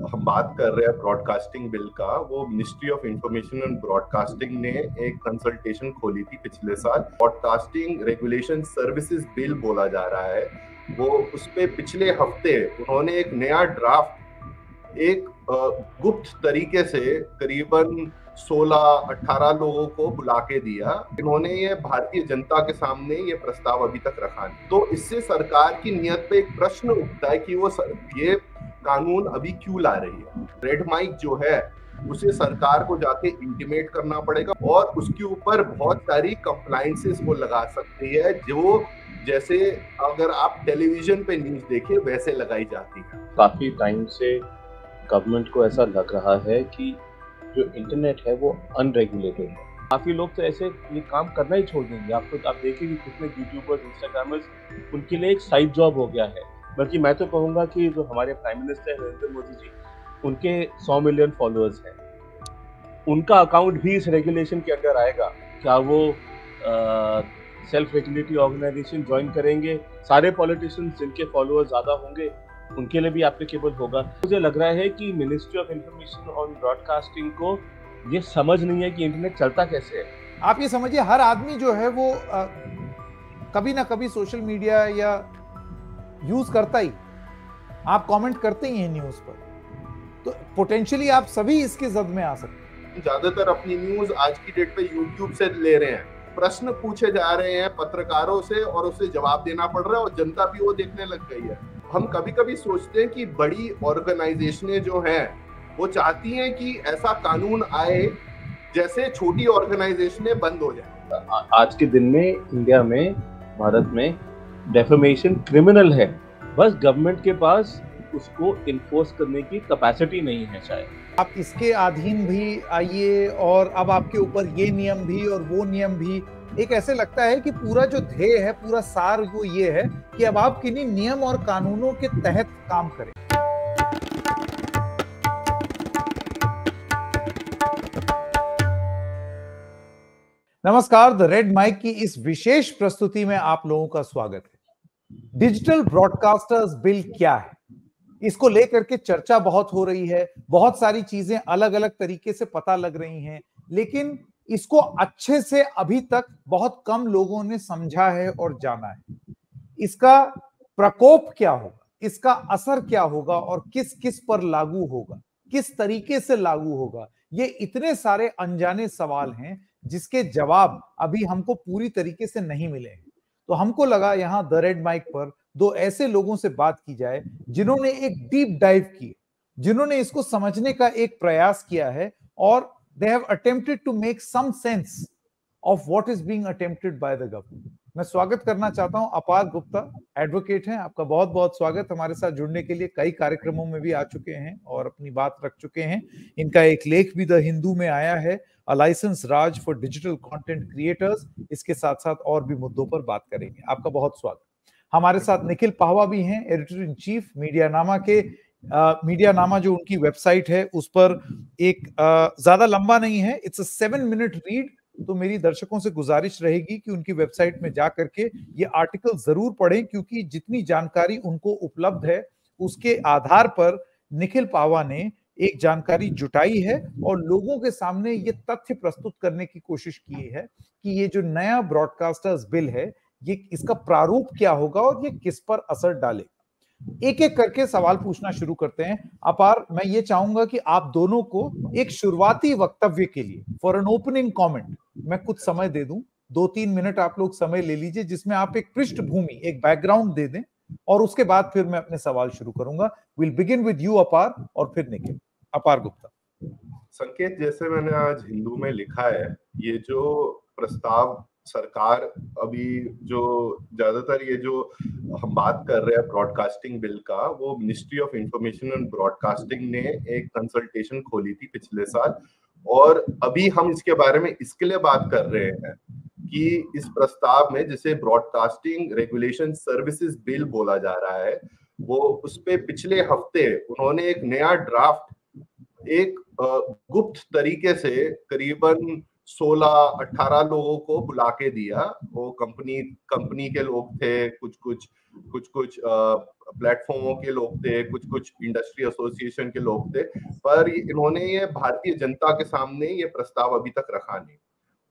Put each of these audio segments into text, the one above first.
हम बात कर रहे हैं ब्रॉडकास्टिंग बिल का, वो ministry of information and broadcasting ने एक कंसल्टेशन खोली थी पिछले साल। ब्रॉडकास्टिंग रेगुलेशन सर्विसेज बिल बोला जा रहा है। वो उस पे पिछले हफ्ते उन्होंने एक नया ड्राफ्ट एक गुप्त तरीके से करीबन 16-18 लोगों को बुला के दिया। इन्होंने ये भारतीय जनता के सामने ये प्रस्ताव अभी तक रखा नहीं। तो इससे सरकार की नीयत पे एक प्रश्न उठता है कि वो ये कानून अभी क्यों ला रही है। रेड माइक जो है उसे सरकार को जाके इंटीमेट करना पड़ेगा और उसके ऊपर बहुत सारी कंप्लायंसेस वो लगा सकती है, जो जैसे अगर आप टेलीविजन पे न्यूज देखें वैसे लगाई जाती है। काफी टाइम से गवर्नमेंट को ऐसा लग रहा है कि जो इंटरनेट है वो अनरेगुलेटेड है। काफी लोग तो ऐसे ये काम करना ही छोड़ देंगे। आप देखिए कि कितने यूट्यूबर्स, इंस्टाग्रामर्स, उनके लिए एक साइड जॉब हो गया है। बल्कि मैं तो कहूँगा कि जो हमारे प्राइम मिनिस्टर नरेंद्र मोदी जी, उनके 100 मिलियन फॉलोअर्स हैं, उनका अकाउंट भी इस रेगुलेशन के अंदर आएगा। क्या वो सेल्फ रेगुलेटरी ऑर्गेनाइजेशन ज्वाइन करेंगे? सारे पॉलिटिशियंस जिनके फॉलोअर्स ज्यादा होंगे उनके लिए भी एप्लीकेबल होगा। मुझे लग रहा है कि मिनिस्ट्री ऑफ इंफॉर्मेशन और ब्रॉडकास्टिंग को ये समझ नहीं है कि इंटरनेट चलता कैसे है। आप ये समझिए, हर आदमी जो है वो कभी ना कभी सोशल मीडिया या यूज करता ही, आप कमेंट करते ही हैं न्यूज पर, तो पोटेंशियली आप सभी इसके जद में आ सकते हैं। ज्यादातर अपनी न्यूज आज की डेट पे यूट्यूब से ले रहे हैं। प्रश्न पूछे जा रहे हैं पत्रकारों से और उसे जवाब देना पड़ रहा है और जनता भी वो देखने लग गई है। हम कभी कभी सोचते हैं कि बड़ी ऑर्गेनाइजेशनें जो हैं वो चाहती हैं कि ऐसा कानून आए जैसे छोटी ऑर्गेनाइजेशनें बंद हो जाए। आज के दिन में इंडिया में, भारत में डेफेमेशन क्रिमिनल है, बस गवर्नमेंट के पास उसको इन्फोर्स करने की कैपेसिटी नहीं है शायद। आप इसके अधीन भी आइए और अब आपके ऊपर ये नियम भी और वो नियम भी। एक ऐसे लगता है कि पूरा जो ध्येय है, पूरा सार वो ये है कि अब आप किन्हीं नियम और कानूनों के तहत काम करें। नमस्कार, द रेड माइक की इस विशेष प्रस्तुति में आप लोगों का स्वागत है। डिजिटल ब्रॉडकास्टर्स बिल क्या है, इसको लेकर के चर्चा बहुत हो रही है। बहुत सारी चीजें अलग अलग तरीके से पता लग रही हैं, लेकिन इसको अच्छे से अभी तक बहुत कम लोगों ने समझा है और जाना है। इसका प्रकोप क्या होगा, इसका असर क्या होगा और किस किस पर लागू होगा, किस तरीके से लागू होगा, ये इतने सारे अनजाने सवाल हैं जिसके जवाब अभी हमको पूरी तरीके से नहीं मिले हैं। तो हमको लगा यहां द रेड माइक पर दो ऐसे लोगों से बात की जाए जिन्होंने एक डीप डाइव की, जिन्होंने इसको समझने का एक प्रयास किया है और they have attempted to make some sense of what is being attempted by the government. मैं स्वागत करना चाहता हूं अपार गुप्ता, एडवोकेट हैं। आपका बहुत बहुत स्वागत। हमारे साथ जुड़ने के लिए कई कार्यक्रमों में भी आ चुके हैं और अपनी बात रख चुके हैं। इनका एक लेख भी द हिंदू में आया है, a licence raj for digital content creators. इसके साथ साथ और भी मुद्दों पर बात करेंगे। आपका बहुत स्वागत। हमारे साथ निखिल पाहवा भी हैं, एडिटर इन चीफ मीडिया नामा के। मीडिया नामा जो उनकी वेबसाइट है उस पर एक ज्यादा लंबा नहीं है, इट्स अ 7 मिनट रीड। तो मेरी दर्शकों से गुजारिश रहेगी कि उनकी वेबसाइट में जा करके ये आर्टिकल जरूर पढ़ें, क्योंकि जितनी जानकारी उनको उपलब्ध है उसके आधार पर निखिल पाहवा ने एक जानकारी जुटाई है और लोगों के सामने ये तथ्य प्रस्तुत करने की कोशिश की है कि ये जो नया ब्रॉडकास्टर्स बिल है ये इसका प्रारूप क्या होगा और ये किस पर असर डालेगा। एक एक करके सवाल पूछना शुरू करते हैं। अपार, मैं ये चाहूंगा कि आप दोनों को एक शुरुआती वक्तव्य के लिए, फॉर एन ओपनिंग कमेंट, मैं कुछ समय दे दूं। 2-3 मिनट आप लोग समय ले लीजिए जिसमें आप एक पृष्ठभूमि, एक बैकग्राउंड दे दें और उसके बाद फिर मैं अपने सवाल शुरू करूंगा। विल बिगिन विद यू अपार और फिर निखिल। अपार गुप्ता। संकेत, जैसे मैंने आज हिंदू में लिखा है, ये जो प्रस्ताव सरकार अभी जो ज्यादातर ये जो हम बात कर रहे हैं ब्रॉडकास्टिंग बिल का, वो ministry of information and broadcasting ने एक कंसल्टेशन खोली थी पिछले साल और अभी हम इसके बारे में इसके लिए बात कर रहे हैं कि इस प्रस्ताव में, जिसे ब्रॉडकास्टिंग रेगुलेशन सर्विसेज बिल बोला जा रहा है, वो उस पे पिछले हफ्ते उन्होंने एक नया ड्राफ्ट एक गुप्त तरीके से करीबन 16-18 लोगों को बुला के दिया। वो कंपनी के लोग थे, कुछ प्लेटफॉर्मों के लोग थे, कुछ कुछ इंडस्ट्री एसोसिएशन के लोग थे, पर इन्होंने ये भारतीय जनता के सामने ये प्रस्ताव अभी तक रखा नहीं।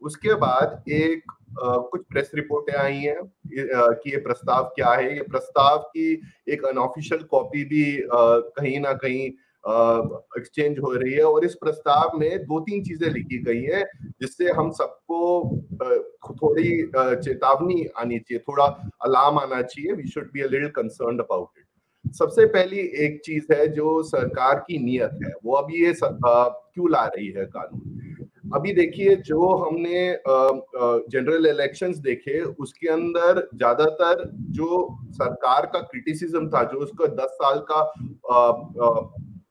उसके बाद कुछ प्रेस रिपोर्टें आई हैं कि ये प्रस्ताव क्या है। ये प्रस्ताव की एक अनऑफिशियल कॉपी भी कहीं ना कहीं एक्सचेंज हो रही है, और इस प्रस्ताव में 2-3 चीजें लिखी गई हैं जिससे हम सबको थोड़ी चेतावनी आनी चाहिए, थोड़ा अलार्म आना चाहिए। We should be a little concerned about it. सबसे पहली एक चीज है जो सरकार की नीयत है, वो अभी ये क्यों ला रही है कानून। अभी देखिए, जो हमने जनरल इलेक्शंस देखे उसके अंदर ज्यादातर जो सरकार का क्रिटिसिज्म था, जो उसका 10 साल का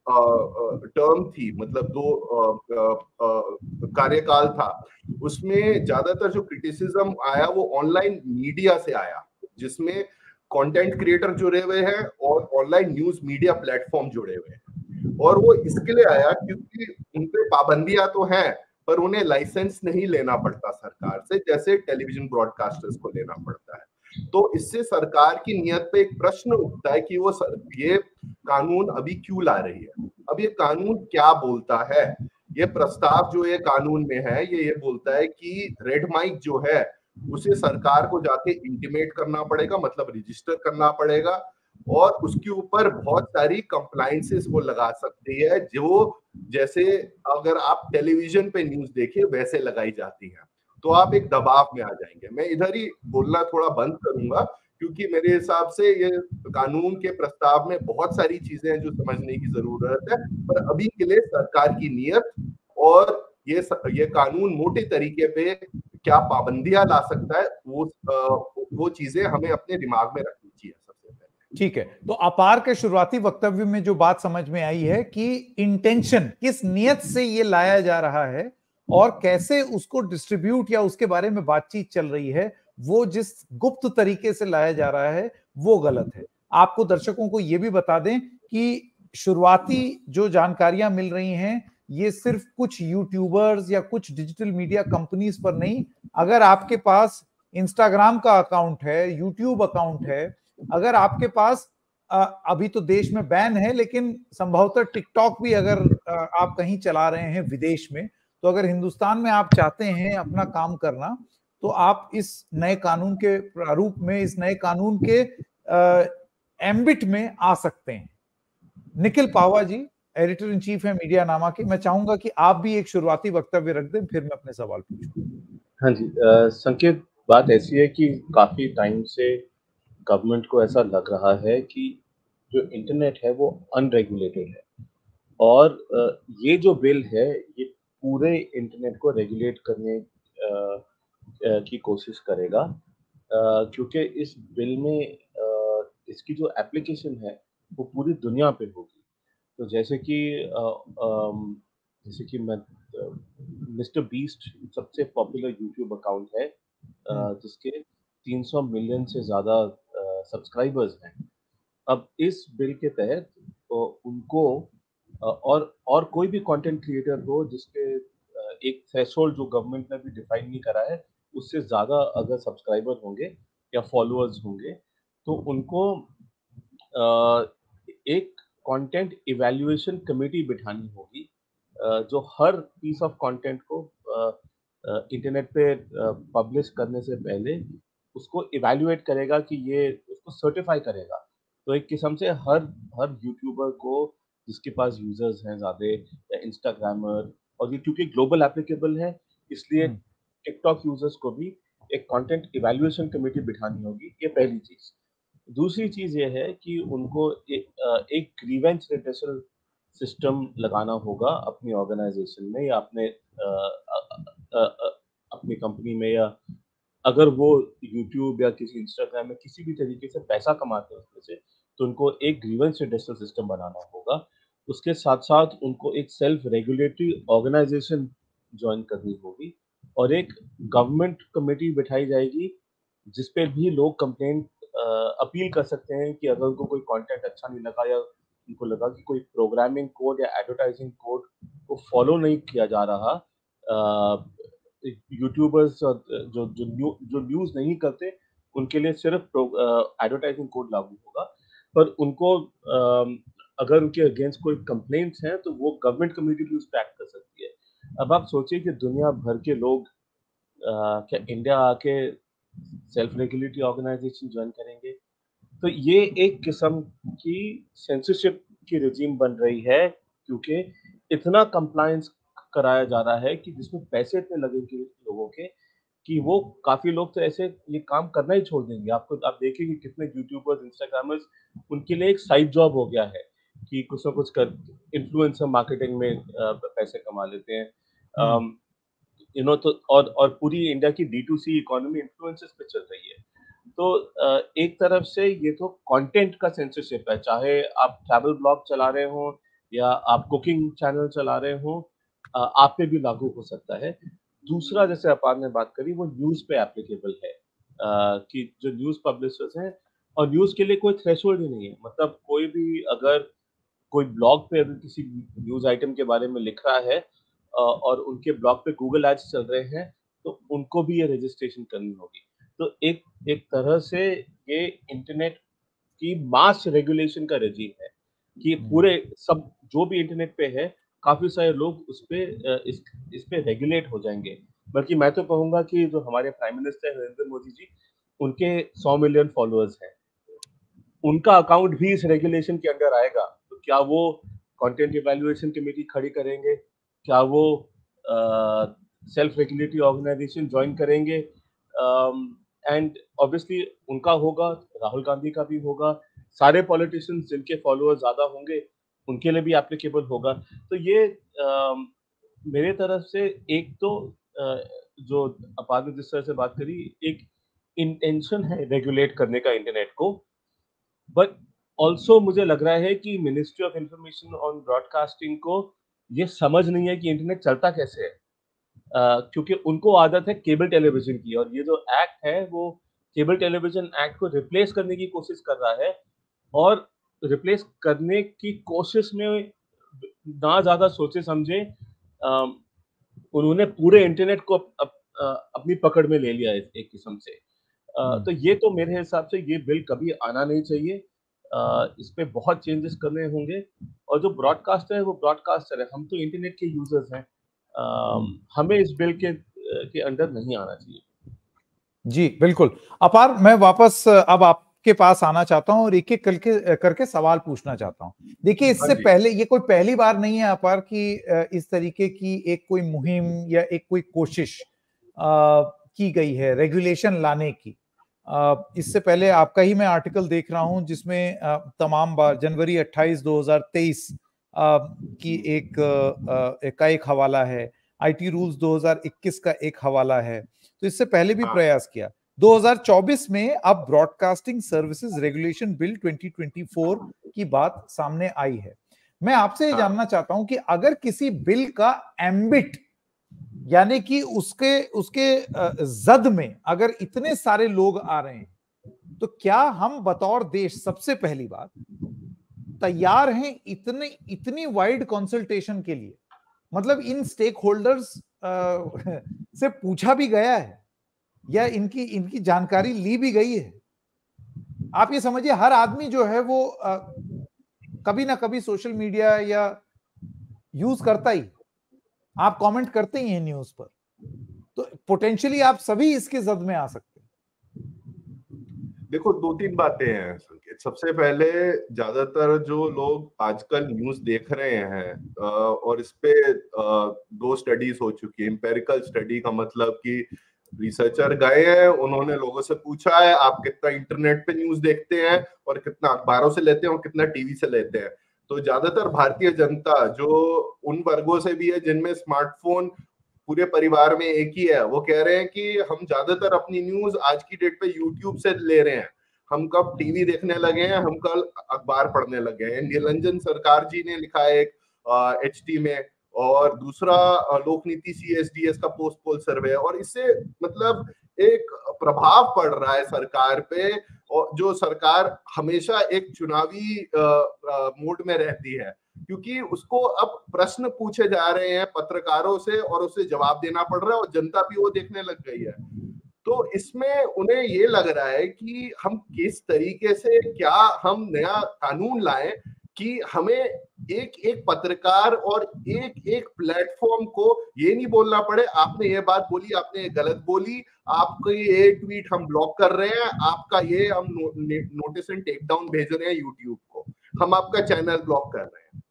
टर्म थी, मतलब 2 कार्यकाल था, उसमें ज्यादातर जो क्रिटिसिज्म आया वो ऑनलाइन मीडिया से आया, जिसमें कंटेंट क्रिएटर जुड़े हुए हैं और ऑनलाइन न्यूज मीडिया प्लेटफॉर्म जुड़े हुए हैं। और वो इसके लिए आया क्योंकि उन पे पाबंदियां तो हैं, पर उन्हें लाइसेंस नहीं लेना पड़ता सरकार से, जैसे टेलीविजन ब्रॉडकास्टर्स को लेना पड़ता है। तो इससे सरकार की नीयत पे एक प्रश्न उठता है कि वो ये कानून अभी क्यों ला रही है। अब ये कानून क्या बोलता है? ये प्रस्ताव जो ये कानून में है, ये बोलता है कि रेड माइक जो है उसे सरकार को जाके इंटीमेट करना पड़ेगा, मतलब रजिस्टर करना पड़ेगा, और उसके ऊपर बहुत सारी कंप्लायंसेस वो लगा सकती है, जो जैसे अगर आप टेलीविजन पे न्यूज देखिए वैसे लगाई जाती है। तो आप एक दबाव में आ जाएंगे। मैं इधर ही बोलना थोड़ा बंद करूंगा, क्योंकि मेरे हिसाब से ये कानून के प्रस्ताव में बहुत सारी चीजें हैं जो समझने की जरूरत है। पर अभी के लिए सरकार की नीयत और ये कानून मोटे तरीके पे क्या पाबंदियां ला सकता है, वो चीजें हमें अपने दिमाग में रखनी चाहिए सबसे पहले। ठीक है, तो अपार के शुरुआती वक्तव्य में जो बात समझ में आई है कि इंटेंशन, किस नियत से ये लाया जा रहा है और कैसे उसको डिस्ट्रीब्यूट या उसके बारे में बातचीत चल रही है, वो जिस गुप्त तरीके से लाया जा रहा है वो गलत है। आपको दर्शकों को ये भी बता दें कि शुरुआती जो जानकारियां मिल रही हैं ये सिर्फ कुछ यूट्यूबर्स या कुछ डिजिटल मीडिया कंपनीज पर नहीं, अगर आपके पास इंस्टाग्राम का अकाउंट है, यूट्यूब अकाउंट है, अगर आपके पास अभी तो देश में बैन है, लेकिन संभवतः टिकटॉक भी अगर आप कहीं चला रहे हैं विदेश में, तो अगर हिंदुस्तान में आप चाहते हैं अपना काम करना, तो आप इस नए कानून के प्रारूप में, इस नए कानून के एम्बिट में आ सकते हैं। निखिल पावा जी एडिटर इन चीफ है मीडिया नामा के, मैं चाहूंगा कि आप भी एक शुरुआती वक्तव्य रख दें, फिर मैं अपने सवाल पूछूं। हाँ जी, संकेत, बात ऐसी है कि काफी टाइम से गवर्नमेंट को ऐसा लग रहा है कि जो इंटरनेट है वो अनरेगुलेटेड है, और ये जो बिल है ये पूरे इंटरनेट को रेगुलेट करने की कोशिश करेगा, क्योंकि इस बिल में इसकी जो एप्लीकेशन है वो पूरी दुनिया पे होगी। तो जैसे कि मैं मिस्टर बीस्ट सबसे पॉपुलर यूट्यूब अकाउंट है, जिसके 300 मिलियन से ज़्यादा सब्सक्राइबर्स हैं। अब इस बिल के तहत उनको और कोई भी कंटेंट क्रिएटर हो जिसके एक थ्रेशोल्ड जो गवर्नमेंट ने भी डिफाइन नहीं करा है, उससे ज़्यादा अगर सब्सक्राइबर होंगे या फॉलोअर्स होंगे, तो उनको एक कंटेंट इवैल्यूएशन कमेटी बिठानी होगी, जो हर पीस ऑफ कंटेंट को इंटरनेट पे पब्लिश करने से पहले उसको इवैल्यूएट करेगा, कि ये उसको सर्टिफाई करेगा। तो एक किस्म से हर यूट्यूबर को जिसके पास यूजर्स हैं ज़्यादा, या इंस्टाग्रामर, और ये क्योंकि ग्लोबल एप्लीकेबल है इसलिए टिकटॉक यूजर्स को भी एक कंटेंट इवैल्यूएशन कमेटी बिठानी होगी। ये पहली चीज़। दूसरी चीज़ ये है कि उनको एक ग्रीवेंस रिड्रेसल सिस्टम लगाना होगा अपनी ऑर्गेनाइजेशन में, या अपनी कंपनी में, या अगर वो यूट्यूब या किसी इंस्टाग्राम में किसी भी तरीके से पैसा कमाते हैं उसमें से, तो उनको एक ग्रीवेंस रिड्रेसल सिस्टम बनाना होगा। उसके साथ-साथ उनको एक सेल्फ रेगुलेटरी ऑर्गेनाइजेशन जॉइन करनी होगी, और एक गवर्नमेंट कमेटी बिठाई जाएगी जिस पे भी लोग कंप्लेंट अपील कर सकते हैं कि अगर उनको कोई कंटेंट अच्छा नहीं लगा, या उनको लगा कि कोई प्रोग्रामिंग कोड या एडवर्टाइजिंग कोड को फॉलो नहीं किया जा रहा, यूट्यूबर्स जो न्यूज़ नहीं करते उनके लिए सिर्फ एडवर्टाइजिंग कोड लागू होगा। पर उनको अगर उनके अगेंस्ट कोई कंप्लेंट्स हैं तो वो गवर्नमेंट कम्युनिटी भी उस पर एक्ट कर सकती है। अब आप सोचिए कि दुनिया भर के लोग क्या इंडिया आके सेल्फ रेगुलेटरी ऑर्गेनाइजेशन ज्वाइन करेंगे? तो ये एक किस्म की सेंसरशिप की रेजिम बन रही है, क्योंकि इतना कंप्लायंस कराया जा रहा है कि जिसमें पैसे इतने लगेंगे लोगों के कि वो काफ़ी लोग तो ऐसे ये काम करना ही छोड़ देंगे। आप देखिए कि कितने यूट्यूबर्स, इंस्टाग्रामर्स उनके लिए एक साइड जॉब हो गया है कि कुछ ना कुछ कर इन्फ्लुएंसर मार्केटिंग में पैसे कमा लेते हैं। अम, तो और पूरी इंडिया की D2C इकोनॉमी इन्फ्लुएंसर्स पे चल रही है। तो एक तरफ से ये तो कंटेंट का सेंसरशिप है, चाहे आप ट्रैवल ब्लॉग चला रहे हो या आप कुकिंग चैनल चला रहे हो, आप पे भी लागू हो सकता है। दूसरा, जैसे अपार ने बात करी, वो न्यूज़ पे एप्लीकेबल है, कि जो न्यूज़ पब्लिशर्स हैं, और न्यूज़ के लिए कोई थ्रेशोल्ड ही नहीं है। मतलब कोई भी अगर कोई ब्लॉग पे अगर किसी न्यूज़ आइटम के बारे में लिख रहा है और उनके ब्लॉग पे गूगल एड्स चल रहे हैं, तो उनको भी ये रजिस्ट्रेशन करनी होगी। तो एक एक तरह से ये इंटरनेट की मास रेगुलेशन का रेजीम है कि पूरे सब जो भी इंटरनेट पे है, काफ़ी सारे लोग उस पे इस पे रेगुलेट हो जाएँगे। बल्कि मैं तो कहूँगा कि जो हमारे प्राइम मिनिस्टर नरेंद्र मोदी जी, उनके 100 मिलियन फॉलोअर्स हैं। उनका अकाउंट भी इस रेगुलेशन के अंडर आएगा, तो क्या वो कंटेंट इवैल्यूएशन कमेटी खड़ी करेंगे? क्या वो सेल्फ रेगुलेटरी ऑर्गेनाइजेशन जॉइन करेंगे? एंड ऑब्वियसली उनका होगा, राहुल गांधी का भी होगा, सारे पॉलिटिशियंस जिनके फॉलोअर्स ज़्यादा होंगे, उनके लिए भी एप्लीकेबल होगा। तो ये मेरे तरफ से एक तो जो अपार ने जिस तरह से बात करी, एक इंटेंशन है रेगुलेट करने का इंटरनेट को, बट ऑल्सो मुझे लग रहा है कि ministry of information on broadcasting को ये समझ नहीं है कि इंटरनेट चलता कैसे है। क्योंकि उनको आदत है केबल टेलीविजन की, और ये जो एक्ट है वो केबल टेलीविजन एक्ट को रिप्लेस करने की कोशिश कर रहा है, और रिप्लेस करने की कोशिश में ना ज़्यादा सोचे समझे उन्होंने पूरे इंटरनेट को अपनी पकड़ में ले लिया है एक किस्म से। तो ये तो मेरे हिसाब से ये बिल कभी आना नहीं चाहिए। इस पे बहुत चेंजेस करने होंगे, और जो ब्रॉडकास्टर है वो ब्रॉडकास्टर है, हम तो इंटरनेट के यूजर्स हैं। हमें इस बिल के अंडर नहीं आना चाहिए। जी बिल्कुल। अपार, मैं वापस अब आपके पास आना चाहता हूं और एक एक करके सवाल पूछना चाहता हूं। देखिए, इससे पहले ये कोई पहली बार नहीं है अपार कि इस तरीके की एक कोई मुहिम या एक कोई कोशिश की गई है रेगुलेशन लाने की। इससे पहले आपका ही मैं आर्टिकल देख रहा हूं जिसमें तमाम बार जनवरी 28 2023 की एक हवाला है, IT रूल्स 2021 का एक हवाला है। तो इससे पहले भी प्रयास किया। 2024 में अब ब्रॉडकास्टिंग सर्विसेज रेगुलेशन बिल 2024 की बात सामने आई है। मैं आपसे ये जानना चाहता हूं कि अगर किसी बिल का एम्बिट, यानी कि उसके जद में अगर इतने सारे लोग आ रहे हैं, तो क्या हम बतौर देश सबसे पहली बात तैयार हैं इतनी वाइड कंसल्टेशन के लिए? मतलब इन स्टेक होल्डर्स से पूछा भी गया है या इनकी जानकारी ली भी गई है? आप ये समझिए, हर आदमी जो है वो कभी ना कभी सोशल मीडिया या यूज करता ही, आप कमेंट करते ही हैं न्यूज पर, तो पोटेंशियली आप सभी इसके जद में आ सकते हैं। देखो, 2-3 बातें हैं संकेत। सबसे पहले, ज्यादातर जो लोग आजकल न्यूज देख रहे हैं और इस पे 2 स्टडीज हो चुकी है। एम्पेरिकल स्टडी का मतलब कि रिसर्चर गए हैं, उन्होंने लोगों से पूछा है आप कितना इंटरनेट पे न्यूज देखते हैं और कितना अखबारों से लेते हैं और कितना टीवी से लेते हैं। तो ज्यादातर भारतीय जनता जो उन वर्गों से भी है जिनमें स्मार्टफोन पूरे परिवार में एक ही है, वो कह रहे हैं कि हम ज्यादातर अपनी न्यूज आज की डेट पे यूट्यूब से ले रहे हैं। हम कब टीवी देखने लगे हैं, हम कल अखबार पढ़ने लगे हैं। निरंजन सरकार जी ने लिखा है एक HT में, और दूसरा लोकनीति CSDS का पोस्ट पोल सर्वे है। और इससे मतलब एक प्रभाव पड़ रहा है सरकार पे, और जो सरकार हमेशा एक चुनावी मोड में रहती है, क्योंकि उसको अब प्रश्न पूछे जा रहे हैं पत्रकारों से और उसे जवाब देना पड़ रहा है, और जनता भी वो देखने लग गई है। तो इसमें उन्हें ये लग रहा है कि हम किस तरीके से क्या हम नया कानून लाएं कि हमें एक एक पत्रकार और एक एक प्लेटफॉर्म को ये नहीं बोलना पड़े आपने ये बात बोली, आपने ये गलत बोली, आपका ये ट्वीट हम ब्लॉक कर रहे हैं, आपका ये हम नोटिस एंड टेक डाउन भेज रहे हैं यूट्यूब को, हम आपका चैनल ब्लॉक कर रहे हैं।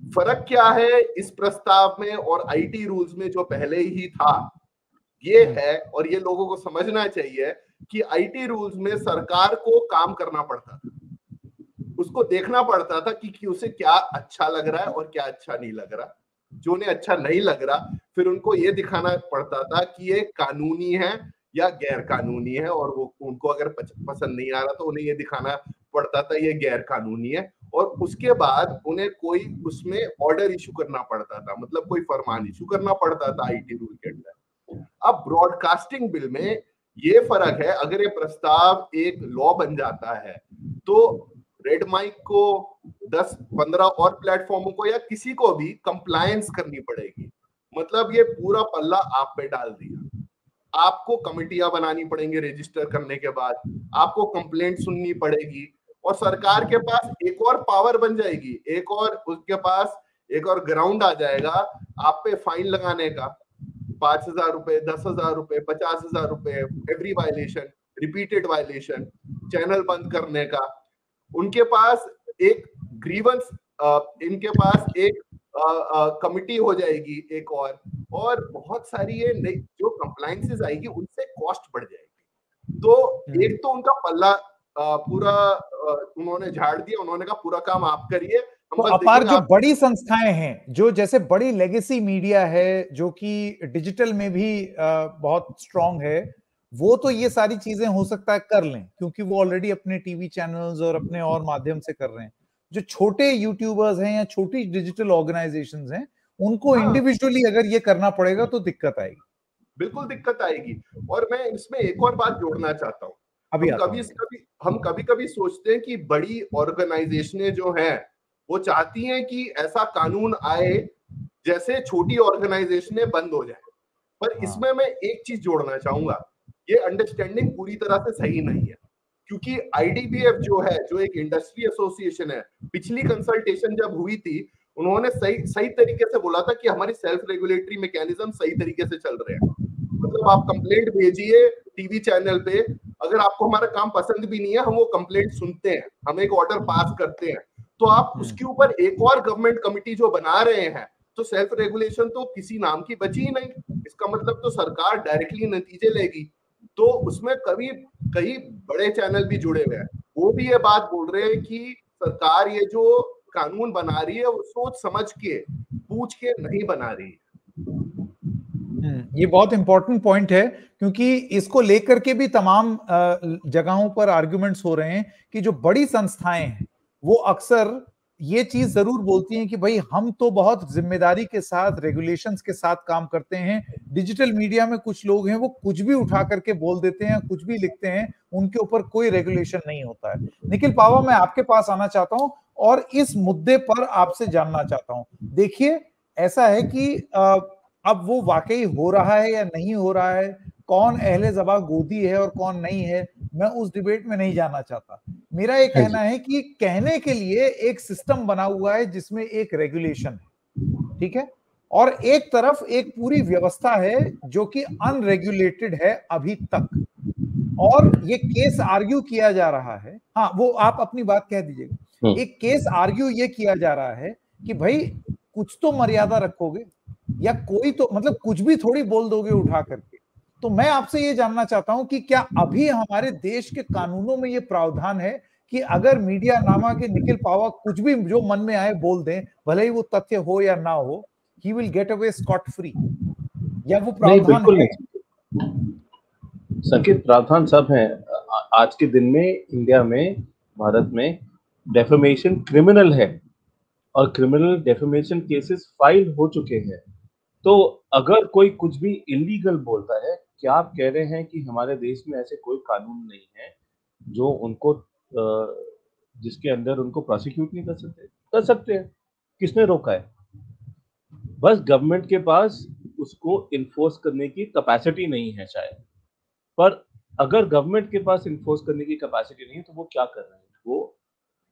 फर्क क्या है इस प्रस्ताव में और आईटी रूल्स में जो पहले ही था, ये है, और ये लोगों को समझना चाहिए कि आईटी रूल्स में सरकार को काम करना पड़ता था, उसको देखना पड़ता था कि उसे क्या अच्छा लग रहा है और क्या अच्छा नहीं लग रहा। जो उन्हें अच्छा नहीं लग रहा फिर उनको ये दिखाना पड़ता था कि ये कानूनी है या गैर कानूनी है, और वो उनको अगर पसंद नहीं आ रहा तो उन्हें ये दिखाना पड़ता था ये गैर कानूनी है, और उसके बाद उन्हें कोई उसमें ऑर्डर इशू करना पड़ता था, मतलब कोई फरमान इशू करना पड़ता था आईटी रूल के अंदर। अब ब्रॉडकास्टिंग बिल में ये फर्क है, अगर ये प्रस्ताव एक लॉ बन जाता है तो रेड माइक को 10-15 और प्लेटफॉर्मों को या किसी को भी कंप्लायंस करनी पड़ेगी, मतलब ये पूरा पल्ला आप पे डाल दिया। आपको कमिटियां बनानी पड़ेंगी रजिस्टर करने के बाद, आपको कंप्लेंट सुननी पड़ेगी, और सरकार के पास एक और पावर बन जाएगी, एक और उसके पास एक और ग्राउंड आ जाएगा आप पे फाइन लगाने का, 5,000 रुपए, 10,000 रुपए, 50,000 रुपए every violation, repeated violation, channel बंद करने का। उनके पास एक ग्रीवेंस, इनके पास एक कमिटी हो जाएगी एक, और बहुत सारी ये नई जो कंप्लायंसेस आएगी उनसे कॉस्ट बढ़ जाएगी। तो एक तो उनका पल्ला पूरा उन्होंने झाड़ दिया, उन्होंने कहा पूरा काम आप करिए। तो अपार जो बड़ी संस्थाएं हैं, जो जैसे बड़ी लेगेसी मीडिया है जो कि डिजिटल में भी बहुत स्ट्रांग है, वो तो ये सारी चीजें हो सकता है कर लें क्योंकि वो ऑलरेडी अपने टीवी चैनल्स और अपने और माध्यम से कर रहे हैं। जो छोटे यूट्यूबर्स हैं या छोटी डिजिटल ऑर्गेनाइजेशंस हैं, उनको इंडिविजुअली अगर ये करना पड़ेगा तो दिक्कत आएगी, बिल्कुल दिक्कत आएगी। और मैं इसमें एक और बात जोड़ना चाहता हूँ, हम कभी कभी सोचते हैं कि बड़ी ऑर्गेनाइजेशनें जो हैं वो चाहती हैं कि ऐसा कानून आए जैसे छोटी ऑर्गेनाइजेशनें बंद हो जाए, पर इसमें मैं एक चीज जोड़ना चाहूंगा, ये अंडरस्टैंडिंग पूरी तरह से सही नहीं है, क्योंकि आईडीबीएफ जो है, जो एक इंडस्ट्री एसोसिएशन है, पिछली कंसल्टेशन जब हुई थी उन्होंने सही तरीके से बोला था कि हमारी सेल्फ रेगुलेटरी मैकेनिज्म सही तरीके से चल रहे हैं, मतलब आप कंप्लेंट भेजिए टीवी चैनल पे, अगर आपको हमारा काम पसंद भी नहीं है हम वो कंप्लेंट सुनते हैं, हम एक ऑर्डर पास करते हैं, तो आप उसके ऊपर एक और गवर्नमेंट कमिटी जो बना रहे हैं, तो सेल्फ रेगुलेशन तो किसी नाम की बची ही नहीं, इसका मतलब तो सरकार डायरेक्टली नतीजे लेगी। तो उसमें कई बड़े चैनल भी जुड़े हुए हैं, वो भी ये बात बोल रहे हैं कि सरकार ये जो कानून बना रही है वो सोच समझ के पूछ के नहीं बना रही है। ये बहुत इंपॉर्टेंट पॉइंट है क्योंकि इसको लेकर के भी तमाम जगहों पर आर्गुमेंट्स हो रहे हैं कि जो बड़ी संस्थाएं हैं वो अक्सर ये चीज जरूर बोलती हैं कि भाई हम तो बहुत जिम्मेदारी के साथ रेगुलेशंस के साथ काम करते हैं, डिजिटल मीडिया में कुछ लोग हैं वो कुछ भी उठा करके बोल देते हैं, कुछ भी लिखते हैं, उनके ऊपर कोई रेगुलेशन नहीं होता है। निखिल पावा, मैं आपके पास आना चाहता हूं और इस मुद्दे पर आपसे जानना चाहता हूं। देखिए, ऐसा है कि अब वो वाकई हो रहा है या नहीं हो रहा है, कौन अहले ज़बा गोदी है और कौन नहीं है, मैं उस डिबेट में नहीं जाना चाहता। मेरा ये कहना है कि कहने के लिए एक सिस्टम बना हुआ है जिसमें एक रेगुलेशन है, ठीक है, और एक तरफ एक पूरी व्यवस्था है जो कि अनरेगुलेटेड है अभी तक, और ये केस आर्ग्यू किया जा रहा है। हाँ, वो आप अपनी बात कह दीजिएगा। एक केस आर्ग्यू ये किया जा रहा है कि भाई कुछ तो मर्यादा रखोगे, या कोई तो मतलब कुछ भी थोड़ी बोल दोगे उठा करके। तो मैं आपसे ये जानना चाहता हूं कि क्या अभी हमारे देश के कानूनों में ये प्रावधान है कि अगर मीडिया नामा के निखिल पावा कुछ भी जो मन में आए बोल दें, भले ही वो तथ्य हो या ना हो, he will get away scot free, या वो प्रावधान है? संकेत, प्रावधान सब है। आज के दिन में इंडिया में, भारत में डेफेमेशन क्रिमिनल है और क्रिमिनल डेफेमेशन केसेस फाइल हो चुके हैं। तो अगर कोई कुछ भी इलीगल बोलता है, क्या आप कह रहे हैं कि हमारे देश में ऐसे कोई कानून नहीं है जो उनको जिसके अंदर उनको प्रोसिक्यूट नहीं कर सकते? कर सकते हैं। किसने रोका है? बस गवर्नमेंट के पास उसको इन्फोर्स करने की कैपेसिटी नहीं है शायद। पर अगर गवर्नमेंट के पास इन्फोर्स करने की कैपेसिटी नहीं है तो वो क्या कर रहे हैं,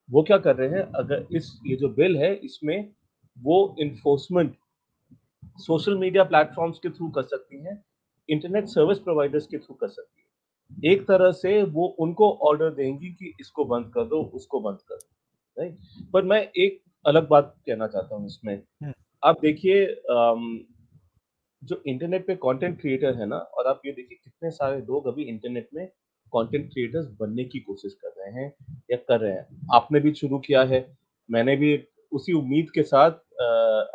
वो क्या कर रहे हैं, अगर ये जो बिल है इसमें वो इन्फोर्समेंट सोशल मीडिया प्लेटफॉर्म्स के थ्रू कर सकती हैं, इंटरनेट सर्विस प्रोवाइडर्स के थ्रू कर सकती है। एक तरह से वो उनको ऑर्डर देंगी कि इसको बंद कर दो, उसको बंद कर दो, राइट? पर मैं एक अलग बात कहना चाहता हूँ इसमें। आप देखिए जो इंटरनेट पे कंटेंट क्रिएटर है ना, और आप ये देखिए कितने सारे लोग अभी इंटरनेट में कंटेंट क्रिएटर्स बनने की कोशिश कर रहे हैं या कर रहे हैं। आपने भी शुरू किया है, मैंने भी उसी उम्मीद के साथ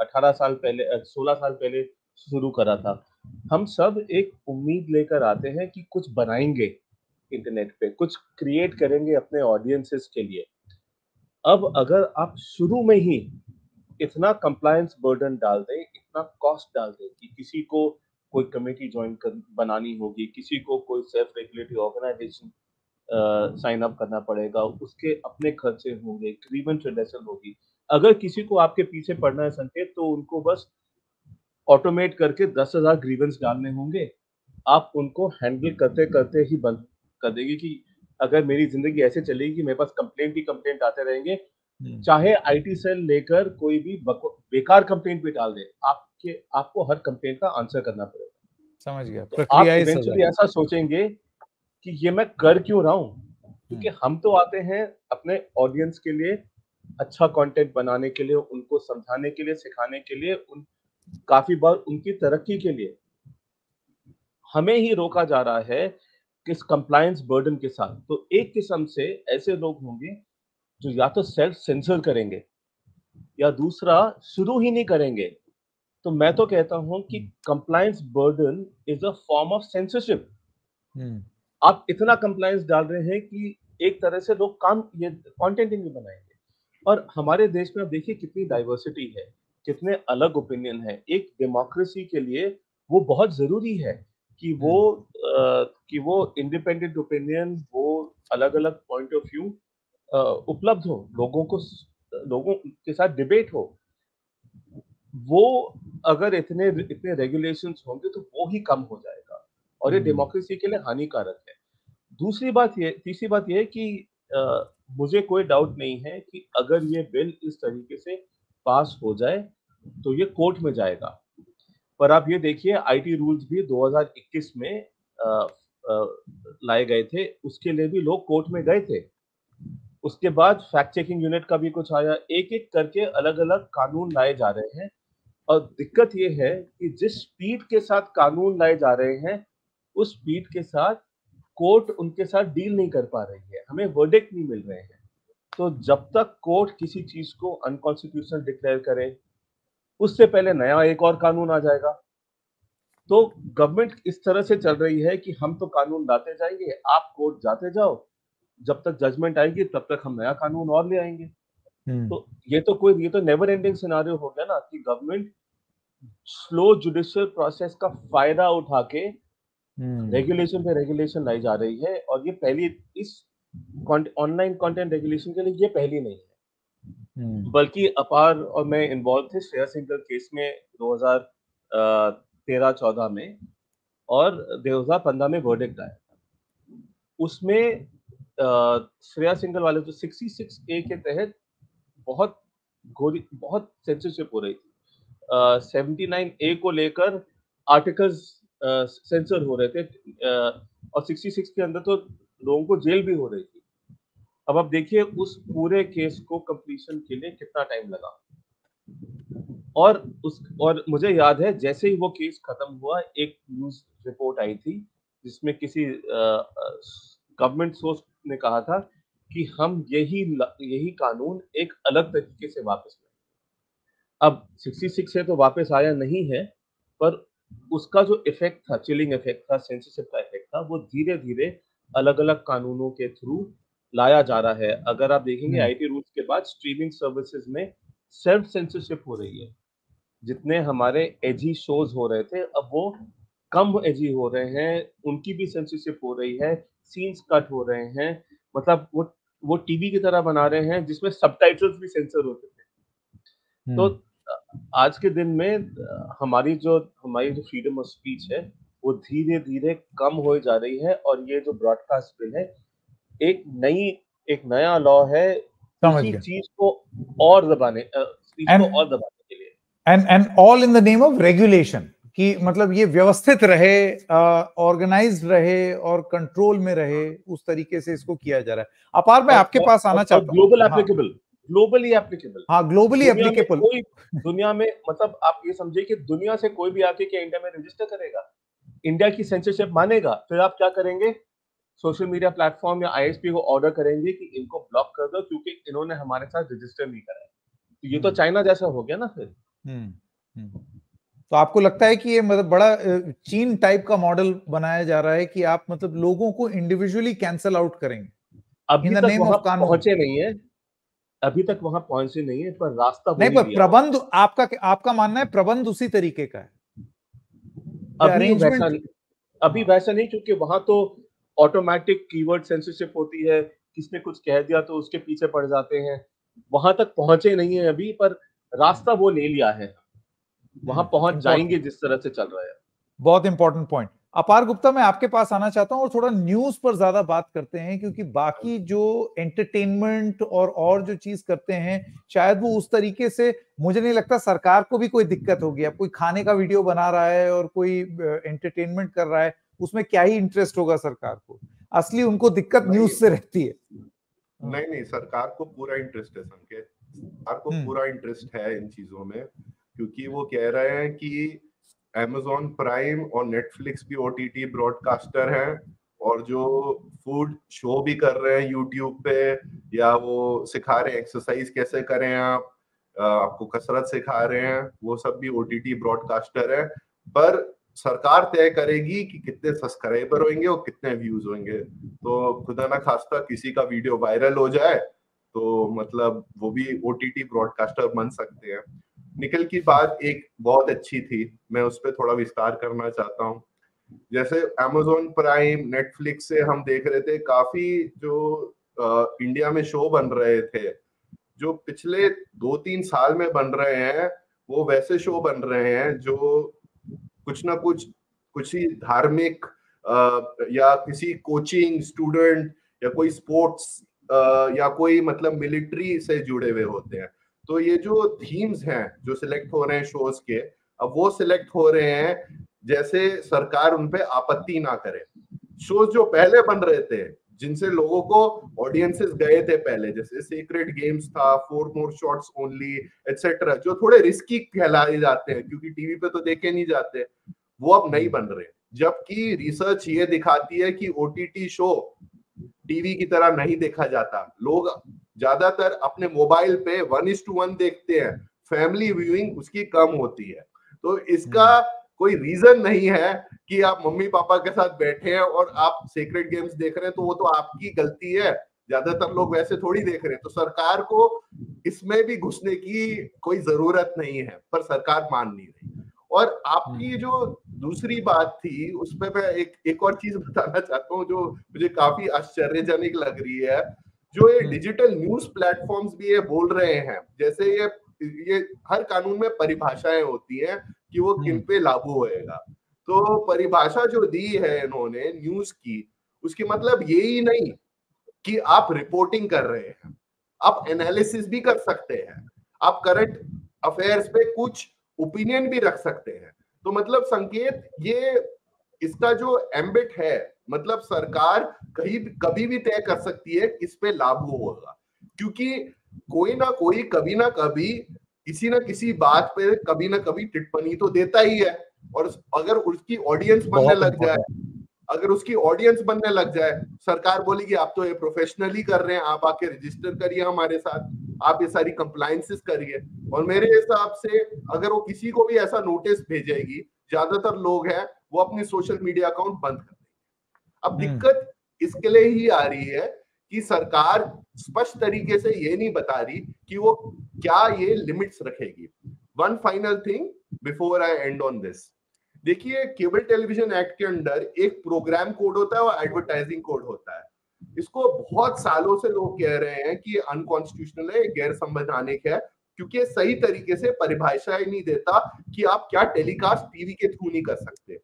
18 साल पहले 16 साल पहले शुरू करा था। हम सब एक उम्मीद लेकर आते हैं कि कुछ बनाएंगे इंटरनेट पे, कुछ क्रिएट करेंगे अपने ऑडियंसेस के लिए। अब अगर आप शुरू में ही इतना कंप्लायंस बर्डन डाल दें, इतना कॉस्ट डाल दें कि किसी को कोई कमेटी ज्वाइन कर बनानी होगी, किसी को कोई self regulatory organisation sign up करना पड़ेगा, उसके अपने खर्चे होंगे, ग्रीवेंस रिडक्शन होगी। अगर किसी को आपके पीछे पड़ना है संकेत, तो उनको बस ऑटोमेट करके 10,000 ग्रीवेंस डालने होंगे। आप उनको हैंडल करते करते ही बंद कर देगी कि अगर मेरी जिंदगी ऐसे चलेगी कि मेरे पास कंप्लेंट ही कंप्लेंट आते रहेंगे, चाहे आईटी सेल लेकर कोई भी बेकार कंप्लेंट भी डाल दे, आपको हर कंप्लेंट का आंसर करना पड़ेगा। समझ गया। तो आप इवेंचुअली ऐसा सोचेंगे कि ये मैं कर क्यों रहा हूँ, क्योंकि हम तो आते हैं अपने ऑडियंस के लिए अच्छा कंटेंट बनाने के लिए, उनको समझाने के लिए, सिखाने के लिए, काफी बार उनकी तरक्की के लिए। हमें ही रोका जा रहा है किस कंप्लायंस बर्डन के साथ। तो एक किस्म से ऐसे लोग होंगे जो या तो सेल्फ सेंसर करेंगे या दूसरा शुरू ही नहीं करेंगे। तो मैं तो कहता हूं कि compliance burden is a form of censorship. आप इतना कंप्लायंस डाल रहे हैं कि एक तरह से लोग ये कंटेंट ही नहीं बनाएंगे। और हमारे देश में आप देखिए कितनी डाइवर्सिटी है, कितने अलग ओपिनियन है। एक डेमोक्रेसी के लिए वो बहुत जरूरी है कि वो इंडिपेंडेंट ओपिनियन, वो अलग अलग पॉइंट ऑफ व्यू उपलब्ध हो, लोगों के साथ डिबेट हो। वो अगर इतने इतने रेगुलेशंस होंगे तो वो ही कम हो जाएगा और ये डेमोक्रेसी के लिए हानिकारक है। तीसरी बात ये है कि मुझे कोई डाउट नहीं है कि अगर ये बिल इस तरीके से पास हो जाए तो ये कोर्ट में जाएगा। पर आप ये देखिए आईटी रूल्स भी 2021 में लाए गए थे, उसके लिए भी लोग कोर्ट में गए थे। उसके बाद फैक्ट चेकिंग यूनिट का भी कुछ आया, एक एक करके अलग अलग कानून लाए जा रहे हैं। और दिक्कत ये है कि जिस स्पीड के साथ कानून लाए जा रहे हैं, उस स्पीड के साथ कोर्ट उनके साथ डील नहीं कर पा रही है, हमें वर्डिक्ट नहीं मिल रहे हैं। तो जब तक कोर्ट किसी चीज को अनकॉन्स्टिट्यूशनल डिक्लेयर करे, उससे पहले नया एक और कानून आ जाएगा। तो गवर्नमेंट इस तरह से चल रही है कि हम तो कानून लाते जाएंगे, आप कोर्ट जाते जाओ, जब तक जजमेंट आएगी तब तक हम नया कानून और ले आएंगे। तो ये तो नेवर एंडिंग सिनेरियो हो गया ना कि गवर्नमेंट स्लो जुडिशियल प्रोसेस का फायदा उठा के रेगुलेशन पे रेगुलेशन लाई जा रही है। और ये पहली इस ऑनलाइन कंटेंट रेगुलेशन के लिए ये पहली नहीं है, बल्कि अपार और मैं इन्वॉल्व थे श्रेया सिंघल केस में 2013-14 में, और 2015 में वर्डिक्ट आया। उसमें श्रेया सिंघल वाले जो 66A के तहत बहुत सेंसरशिप हो रही थी। 79A को लेकर आर्टिकल्स सेंसर हो रहे थे, और 66 के अंदर तो लोगों को जेल भी हो रही थी। अब आप देखिए उस पूरे केस को कंप्लीशन के लिए कितना टाइम लगा। और मुझे याद है जैसे ही वो केस खत्म हुआ, एक न्यूज रिपोर्ट आई थी जिसमें किसी गवर्नमेंट सोर्स ने कहा था कि हम यही कानून एक अलग तरीके से वापस लाए। अब 66 है तो वापस आया नहीं है, पर उसका जो इफेक्ट था, चिलिंग इफेक्ट था, सेंसरशिप का इफेक्ट था, वो धीरे धीरे अलग अलग कानूनों के थ्रू लाया जा रहा है। अगर आप देखेंगे आईटी रूल्स के बाद स्ट्रीमिंग सर्विसेज में सेल्फ सेंसरशिप हो रही है। जितने हमारे एजी शोज हो रहे थे, अब वो कम एजी हो रहे हैं, उनकी भी सेंसरशिप हो रही है, सीन्स कट हो रहे हैं। मतलब वो टीवी की तरह बना रहे हैं जिसमें सबटाइटल्स भी सेंसर होते थे। तो आज के दिन में हमारी जो फ्रीडम ऑफ स्पीच है वो धीरे धीरे कम हो जा रही है। और ये जो ब्रॉडकास्ट बिल है एक नया लॉ है समझ इसी गया। चीज को और दबाने के लिए, and all in the name of regulation, कि मतलब ये व्यवस्थित रहे, ऑर्गेनाइज्ड रहे और कंट्रोल में रहे, उस तरीके से इसको किया जा रहा है। अपार, मैं आपके पास आना चाहता हूँ। Globally applicable. हाँ, ग्लोबली एप्लीकेबल। दुनिया में मतलब आप ये समझिए कि दुनिया से कोई भी आके क्या इंडिया में रजिस्टर करेगा, इंडिया की सेंसरशिप मानेगा? फिर आप क्या करेंगे? सोशल मीडिया प्लेटफॉर्म या आईएसपी को ऑर्डर करेंगे कि इनको ब्लॉक कर दो क्योंकि इन्होंने हमारे साथ रजिस्टर नहीं करा है। तो ये तो चाइना जैसा हो गया ना फिर। तो आपको लगता है कि ये मतलब बड़ा चीन टाइप का मॉडल बनाया जा रहा है कि आप मतलब लोगों को इंडिविजुअली कैंसल आउट करेंगे? अभी तक वहां पहुंचे नहीं है, पर रास्ता नहीं, पर प्रबंध आपका मानना है प्रबंध उसी तरीके का है? अभी वैसा नहीं, क्योंकि वहां तो ऑटोमेटिक कीवर्ड सेंसरशिप होती है, किसने कुछ कह दिया तो उसके पीछे पड़ जाते हैं। वहां तक पहुंचे नहीं है अभी, पर रास्ता वो ले लिया है, वहां पहुंच जाएंगे जिस तरह से चल रहा है। बहुत इंपॉर्टेंट पॉइंट। अपार गुप्ता, मैं आपके पास आना चाहता हूं और थोड़ा न्यूज पर ज्यादा बात करते हैं, क्योंकि बाकी जो एंटरटेनमेंट और जो चीज करते हैं शायद वो उस तरीके से, मुझे नहीं लगता सरकार को भी कोई दिक्कत होगी। अब कोई खाने का वीडियो बना रहा है और कोई एंटरटेनमेंट कर रहा है, उसमें क्या ही इंटरेस्ट होगा सरकार को? असली उनको दिक्कत न्यूज से रहती है। नहीं, सरकार को पूरा इंटरेस्ट है संकेत, सरकार को पूरा इंटरेस्ट है इन चीजों में, क्योंकि वो कह रहे हैं कि Amazon प्राइम और नेटफ्लिक्स भी OTT ब्रॉडकास्टर हैं, और जो फूड शो भी कर रहे हैं यूट्यूब पे, या वो सिखा रहे हैं एक्सरसाइज कैसे करें, आपको कसरत सिखा रहे हैं, वो सब भी OTT ब्रॉडकास्टर है। पर सरकार तय करेगी कि कितने सब्सक्राइबर होंगे और कितने व्यूज होंगे। तो खुदा ना खास्ता किसी का वीडियो वायरल हो जाए तो मतलब वो भी OTT ब्रॉडकास्टर बन सकते हैं। निखिल की बात एक बहुत अच्छी थी, मैं उस पर थोड़ा विस्तार करना चाहता हूँ। जैसे Amazon प्राइम, नेटफ्लिक्स से हम देख रहे थे काफी जो इंडिया में शो बन रहे थे, जो पिछले 2-3 साल में बन रहे हैं, वो वैसे शो बन रहे हैं जो कुछ ना कुछ ही धार्मिक या किसी कोचिंग स्टूडेंट या कोई स्पोर्ट्स या कोई मतलब मिलिट्री से जुड़े हुए होते हैं। तो ये जो थीम्स हैं जो सिलेक्ट हो रहे हैं शोज के, अब वो सिलेक्ट हो रहे हैं जैसे सरकार उन पे आपत्ति ना करे। शोज जो पहले बन रहे थे, जिनसे लोगों को ऑडियंसेस गए थे पहले, जैसे सीक्रेट गेम्स था, 4 मोर शॉट्स ओनली एटसेट्रा, जो थोड़े रिस्की कहलाए जाते हैं क्योंकि टीवी पे तो देखे नहीं जाते, वो अब नहीं बन रहे। जबकि रिसर्च ये दिखाती है कि OTT शो टीवी की तरह नहीं देखा जाता। लोग ज्यादातर अपने मोबाइल पे 1:1 देखते हैं, फैमिली व्यूइंग उसकी कम होती है। तो इसका कोई रीजन नहीं है कि आप मम्मी पापा के साथ बैठे हैं और आप सीक्रेट गेम्स देख रहे हैं तो वो तो आपकी गलती है, ज्यादातर लोग वैसे थोड़ी देख रहे हैं। तो सरकार को इसमें भी घुसने की कोई जरूरत नहीं है, पर सरकार मान नहीं रही। और आपकी जो दूसरी बात थी उस पर मैं एक और चीज बताना चाहता हूँ जो मुझे काफी आश्चर्यजनक लग रही है। जो ये डिजिटल न्यूज प्लेटफॉर्म्स भी ये बोल रहे हैं, जैसे ये हर कानून में परिभाषाएं होती हैं कि वो किन पे लागू होएगा। तो परिभाषा जो दी है इन्होंने न्यूज की, उसकी मतलब ये ही नहीं कि आप रिपोर्टिंग कर रहे हैं, आप एनालिसिस भी कर सकते हैं, आप करंट अफेयर्स पे कुछ ओपिनियन भी रख सकते हैं। तो मतलब संकेत, ये इसका जो एम्बिट है, मतलब सरकार कभी भी तय कर सकती है किस पे लागू होगा, क्योंकि कोई ना कोई कभी ना कभी किसी ना किसी बात पे कभी ना कभी टिप्पणी तो देता ही है। और अगर उसकी ऑडियंस बनने लग जाए, सरकार बोलेगी आप तो ये प्रोफेशनली कर रहे हैं, आप आके रजिस्टर करिए हमारे साथ, आप ये सारी कंप्लायंसेस करिए। और मेरे हिसाब से अगर वो किसी को भी ऐसा नोटिस भेजेगी, ज्यादातर लोग हैं वो अपनी सोशल मीडिया अकाउंट बंद कर देंगे। अब दिक्कत इसके लिए ही आ रही है कि सरकार स्पष्ट तरीके से ये नहीं बता रही कि वो क्या ये लिमिट्स रखेगी। One final thing before I and on this, देखिए केबल टेलीविजन एक्ट के अंदर एक प्रोग्राम कोड होता है और एडवर्टाइजिंग कोड होता है। इसको बहुत सालों से लोग कह रहे हैं कि अनकॉन्स्टिट्यूशनल है, गैर संवैधानिक है, क्योंकि सही तरीके से परिभाषाएं नहीं देता कि आप क्या टेलीकास्ट टीवी के थ्रू नहीं कर सकते।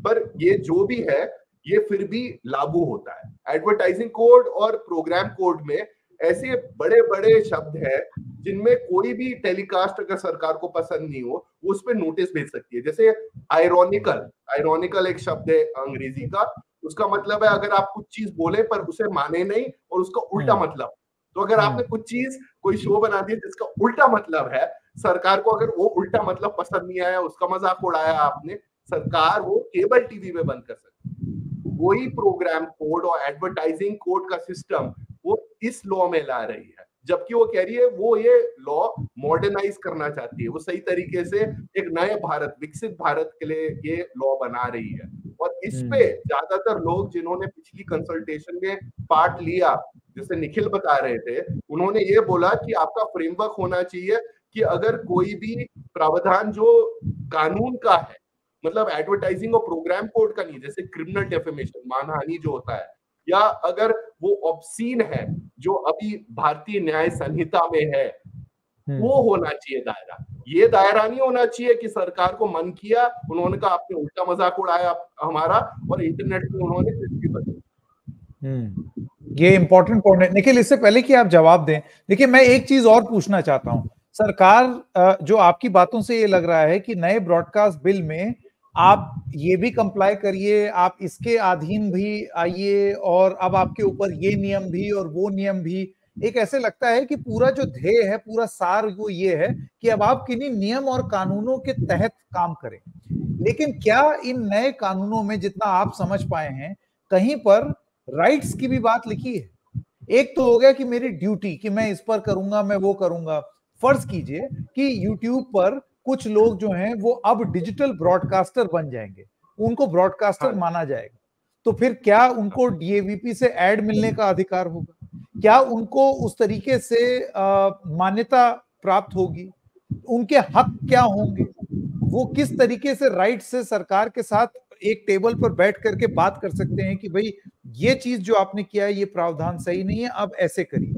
पर ये जो भी है ये फिर भी लागू होता है। एडवर्टाइजिंग कोड और प्रोग्राम कोड में ऐसे बड़े बड़े शब्द हैं जिनमें कोई भी टेलीकास्ट अगर सरकार को पसंद नहीं हो वो उस पर नोटिस भेज सकती है। जैसे आयरॉनिकल एक शब्द है अंग्रेजी का, उसका मतलब है अगर आप कुछ चीज बोले पर उसे माने नहीं और उसका उल्टा मतलब। तो अगर आपने कुछ चीज कोई शो बना दिया जिसका उल्टा मतलब है, सरकार को अगर वो उल्टा मतलब पसंद नहीं आया, उसका मजाक उड़ाया आपने, सरकार वो केबल टीवी में बंद कर सकती है। वही प्रोग्राम कोड और एडवर्टाइजिंग कोड का सिस्टम वो इस लॉ में ला रही है, जबकि वो कह रही है वो ये लॉ मॉडर्नाइज करना चाहती है, वो सही तरीके से एक नए भारत, विकसित भारत के लिए ये लॉ बना रही है। और इस पे ज्यादातर लोग जिन्होंने पिछली कंसल्टेशन में पार्ट लिया, जैसे निखिल बता रहे थे, उन्होंने ये बोला कि आपका फ्रेमवर्क होना चाहिए कि अगर कोई भी प्रावधान जो कानून का है, मतलब एडवर्टाइजिंग और प्रोग्राम कोड का नहीं, जैसे क्रिमिनल डेफेमेशन, मानहानि जो होता है, या अगर वो ऑब्सीन है जो अभी भारतीय न्याय संहिता में है, वो होना चाहिए दायरा। ये दायरा नहीं होना चाहिए कि सरकार को मन किया, उन्होंने कहा आपने उल्टा मजाक उड़ाया हमारा और इंटरनेट पे उन्होंने कुछ भी बदला। ये इंपॉर्टेंट पॉइंट है निखिल। इससे पहले कि आप जवाब दें, देखिए मैं एक चीज और पूछना चाहता हूं। सरकार, जो आपकी बातों से ये लग रहा है कि नए ब्रॉडकास्ट बिल में आप ये भी कंप्लाई करिए, आप इसके अधीन भी आइए, और अब आपके ऊपर ये नियम भी और वो नियम भी। एक ऐसे लगता है कि पूरा जो ध्येय है, पूरा सार वो ये है कि अब आप किन्हीं नियम और कानूनों के तहत काम करें। लेकिन क्या इन नए कानूनों में, जितना आप समझ पाए हैं, कहीं पर राइट्स की भी बात लिखी है? एक तो हो गया कि मेरी ड्यूटी कि मैं इस पर करूंगा, मैं वो करूंगा। फर्ज कीजिए कि यूट्यूब पर कुछ लोग जो हैं वो अब डिजिटल ब्रॉडकास्टर बन जाएंगे, उनको ब्रॉडकास्टर माना जाएगा, तो फिर क्या उनको डीएवीपी से ऐड मिलने का अधिकार होगा? क्या उनको उस तरीके से मान्यता प्राप्त होगी? उनके हक क्या होंगे? वो किस तरीके से राइट से सरकार के साथ एक टेबल पर बैठ करके बात कर सकते हैं कि भाई ये चीज जो आपने किया है ये प्रावधान सही नहीं है, अब ऐसे करिए?